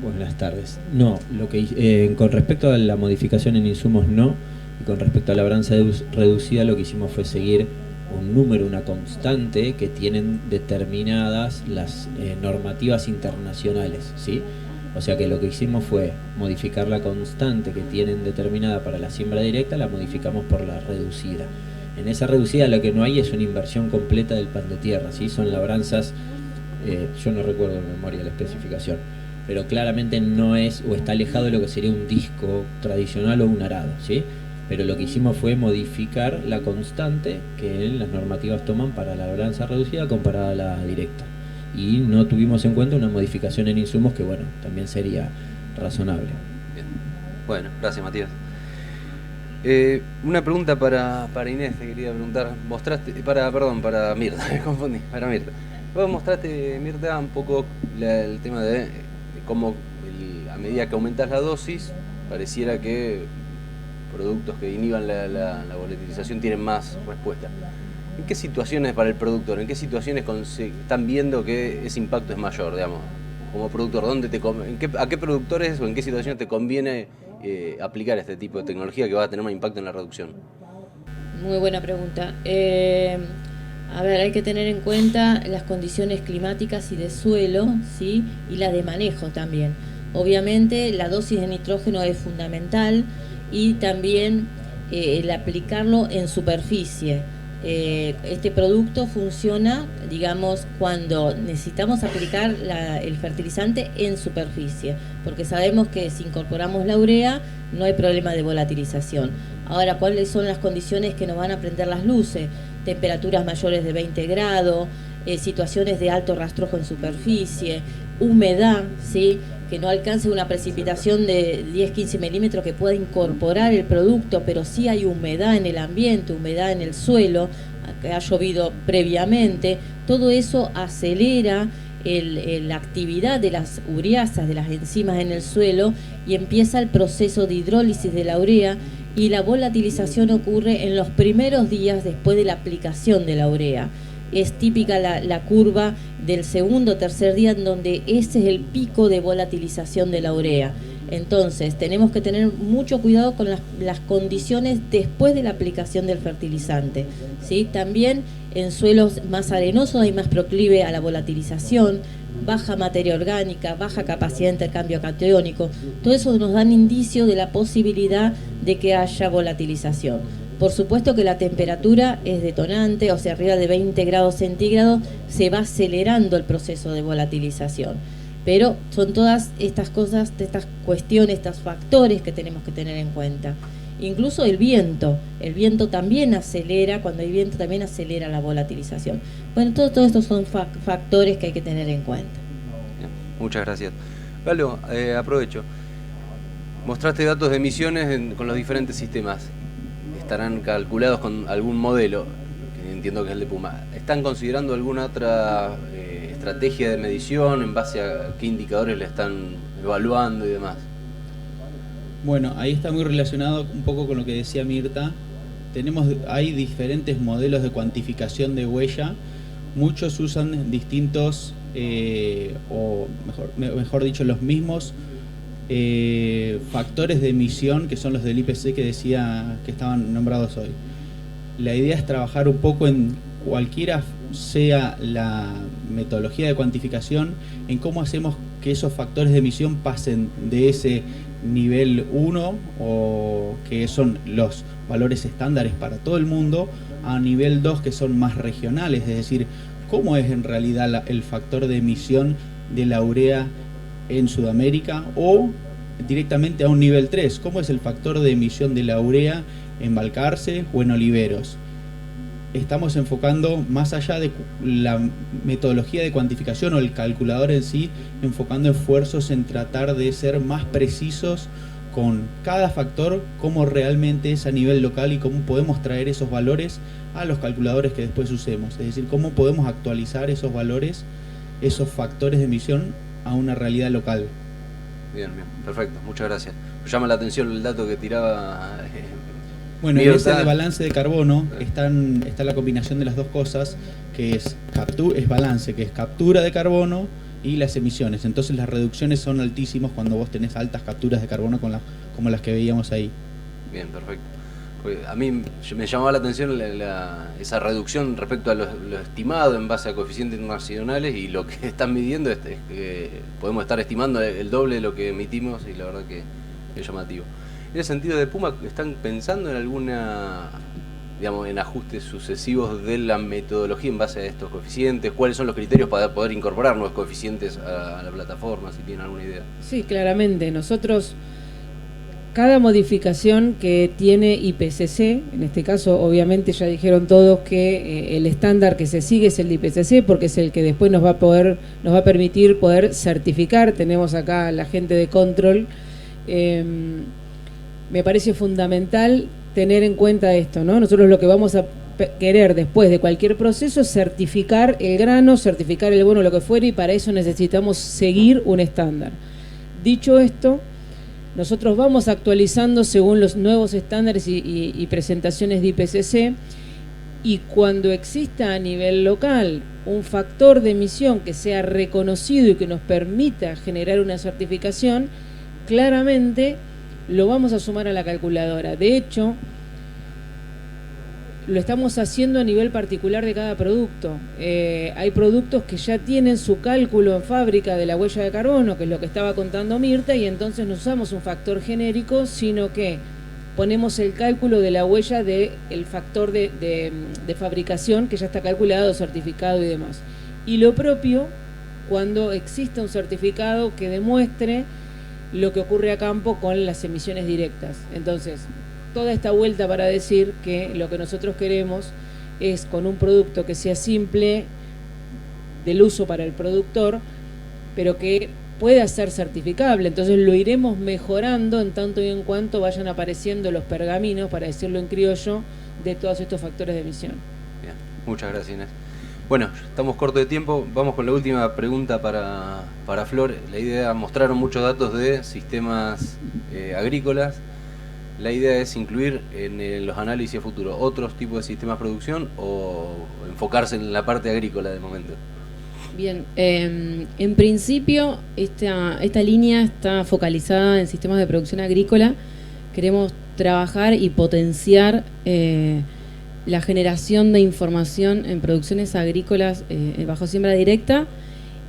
Buenas tardes. No, con respecto a la modificación en insumos no, y con respecto a la labranza reducida lo que hicimos fue seguir un número, una constante que tienen determinadas las normativas internacionales, ¿sí? O sea que lo que hicimos fue modificar la constante que tienen determinada para la siembra directa, la modificamos por la reducida. En esa reducida lo que no hay es una inversión completa del pan de tierra, ¿sí? Son labranzas, yo no recuerdo de memoria la especificación, pero claramente no es o está alejado de lo que sería un disco tradicional o un arado, ¿sí? Pero lo que hicimos fue modificar la constante que las normativas toman para la labranza reducida comparada a la directa. Y no tuvimos en cuenta una modificación en insumos que, bueno, también sería razonable. Bien. Bueno, gracias Matías. Una pregunta para Inés, te quería preguntar. Para Mirta, me confundí, para Mirta. Vos mostraste, Mirta, un poco el tema de cómo a medida que aumentas la dosis, pareciera que productos que inhiban la volatilización tienen más respuesta. ¿En qué situaciones para el productor, en qué situaciones están viendo que ese impacto es mayor, digamos? Como productor, ¿a qué productores o en qué situaciones te conviene aplicar este tipo de tecnología que va a tener más impacto en la reducción? Muy buena pregunta. A ver, hay que tener en cuenta las condiciones climáticas y de suelo, ¿sí? Y las de manejo también. Obviamente la dosis de nitrógeno es fundamental y también el aplicarlo en superficie. Este producto funciona, digamos, cuando necesitamos aplicar el fertilizante en superficie, porque sabemos que si incorporamos la urea no hay problema de volatilización. Ahora, ¿cuáles son las condiciones que nos van a prender las luces? Temperaturas mayores de 20 grados, situaciones de alto rastrojo en superficie, humedad, ¿sí? Que no alcance una precipitación de 10-15 milímetros que pueda incorporar el producto, pero sí hay humedad en el ambiente, humedad en el suelo, que ha llovido previamente. Todo eso acelera la actividad de las ureasas, de las enzimas en el suelo, y empieza el proceso de hidrólisis de la urea, y la volatilización ocurre en los primeros días después de la aplicación de la urea. Es típica la curva del segundo o tercer día, en donde ese es el pico de volatilización de la urea. Entonces, tenemos que tener mucho cuidado con las condiciones después de la aplicación del fertilizante, ¿sí? También en suelos más arenosos hay más proclive a la volatilización, baja materia orgánica, baja capacidad de intercambio catiónico. Todo eso nos dan indicio de la posibilidad de que haya volatilización. Por supuesto que la temperatura es detonante, o sea, arriba de 20 grados centígrados se va acelerando el proceso de volatilización. Pero son todas estas cosas, estas cuestiones, estos factores que tenemos que tener en cuenta. Incluso el viento también acelera, cuando hay viento también acelera la volatilización. Bueno, todos estos son factores que hay que tener en cuenta. Muchas gracias. Galo, aprovecho. Mostraste datos de emisiones con los diferentes sistemas. Estarán calculados con algún modelo, que entiendo que es el de Puma. ¿Están considerando alguna otra estrategia de medición en base a qué indicadores le están evaluando y demás? Bueno, ahí está muy relacionado un poco con lo que decía Mirta. Hay diferentes modelos de cuantificación de huella. Muchos usan distintos, o mejor dicho, los mismos factores de emisión, que son los del IPC que decía que estaban nombrados hoy. La idea es trabajar un poco en cualquiera sea la metodología de cuantificación, en cómo hacemos que esos factores de emisión pasen de ese nivel 1, o que son los valores estándares para todo el mundo, a nivel 2, que son más regionales, es decir, cómo es en realidad el factor de emisión de la urea en Sudamérica, o directamente a un nivel 3, cómo es el factor de emisión de la urea en Balcarce o en Oliveros. Estamos enfocando más allá de la metodología de cuantificación o el calculador en sí, enfocando esfuerzos en tratar de ser más precisos con cada factor, cómo realmente es a nivel local y cómo podemos traer esos valores a los calculadores que después usemos. Es decir, cómo podemos actualizar esos valores, esos factores de emisión a una realidad local. Bien, perfecto, muchas gracias. Me llama la atención el dato que tiraba. Bueno, en ese de balance de carbono está la combinación de las dos cosas, que es balance, que es captura de carbono y las emisiones. Entonces las reducciones son altísimas cuando vos tenés altas capturas de carbono como las que veíamos ahí. Bien, perfecto. A mí me llamaba la atención esa reducción respecto a lo estimado en base a coeficientes internacionales, y lo que están midiendo es que podemos estar estimando el doble de lo que emitimos, y la verdad que es llamativo. En el sentido de Puma, ¿están pensando en alguna, digamos, en ajustes sucesivos de la metodología en base a estos coeficientes? ¿Cuáles son los criterios para poder incorporar nuevos coeficientes a la plataforma, si tienen alguna idea? Sí, claramente. Nosotros, cada modificación que tiene IPCC, en este caso obviamente ya dijeron todos que el estándar que se sigue es el de IPCC, porque es el que después nos va a permitir poder certificar. Tenemos acá a la gente de control. Me parece fundamental tener en cuenta esto, ¿no? Nosotros lo que vamos a querer después de cualquier proceso es certificar el grano, certificar el bono, lo que fuera, y para eso necesitamos seguir un estándar. Dicho esto, nosotros vamos actualizando según los nuevos estándares y presentaciones de IPCC, y cuando exista a nivel local un factor de emisión que sea reconocido y que nos permita generar una certificación, claramente lo vamos a sumar a la calculadora. De hecho, lo estamos haciendo a nivel particular de cada producto. Hay productos que ya tienen su cálculo en fábrica de la huella de carbono, que es lo que estaba contando Mirta, y entonces no usamos un factor genérico, sino que ponemos el cálculo de la huella del factor de fabricación, que ya está calculado, certificado y demás. Y lo propio cuando exista un certificado que demuestre lo que ocurre a campo con las emisiones directas. Entonces, toda esta vuelta para decir que lo que nosotros queremos es, con un producto que sea simple del uso para el productor, pero que pueda ser certificable. Entonces lo iremos mejorando en tanto y en cuanto vayan apareciendo los pergaminos, para decirlo en criollo, de todos estos factores de emisión. Bien, muchas gracias, Inés. Bueno, estamos cortos de tiempo, vamos con la última pregunta para Flor. La idea, mostraron muchos datos de sistemas agrícolas. La idea es incluir en los análisis futuros otros tipos de sistemas de producción, o enfocarse en la parte agrícola de momento. Bien, en principio esta línea está focalizada en sistemas de producción agrícola. Queremos trabajar y potenciar la generación de información en producciones agrícolas bajo siembra directa,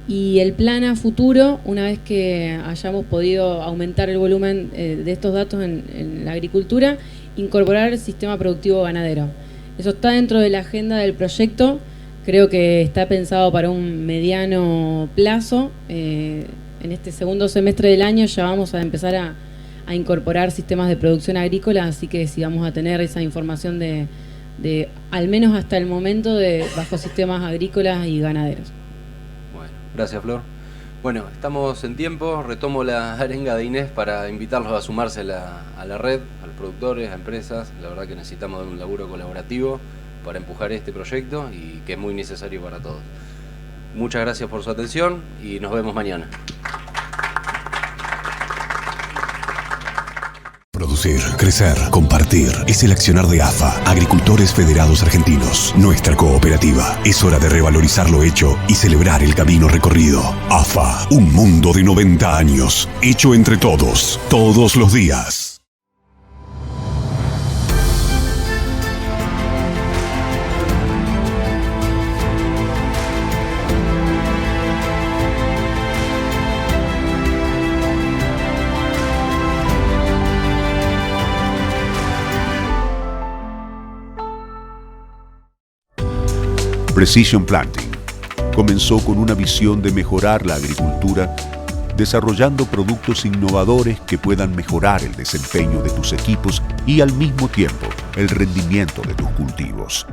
y el plan a futuro, una vez que hayamos podido aumentar el volumen de estos datos en la agricultura, incorporar el sistema productivo ganadero. Eso está dentro de la agenda del proyecto. Creo que está pensado para un mediano plazo. En este segundo semestre del año ya vamos a empezar a incorporar sistemas de producción agrícola, así que sí vamos a tener esa información de al menos hasta el momento, de bajo sistemas agrícolas y ganaderos. Bueno, gracias, Flor. Bueno, estamos en tiempo. Retomo la arenga de Inés para invitarlos a sumarse a la red, a los productores, a empresas. La verdad que necesitamos de un laburo colaborativo para empujar este proyecto, y que es muy necesario para todos. Muchas gracias por su atención y nos vemos mañana. Producir, crecer, compartir. Es el accionar de AFA, Agricultores Federados Argentinos. Nuestra cooperativa. Es hora de revalorizar lo hecho y celebrar el camino recorrido. AFA, un mundo de 90 años. Hecho entre todos, todos los días. Precision Planting comenzó con una visión de mejorar la agricultura, desarrollando productos innovadores que puedan mejorar el desempeño de tus equipos y al mismo tiempo el rendimiento de tus cultivos.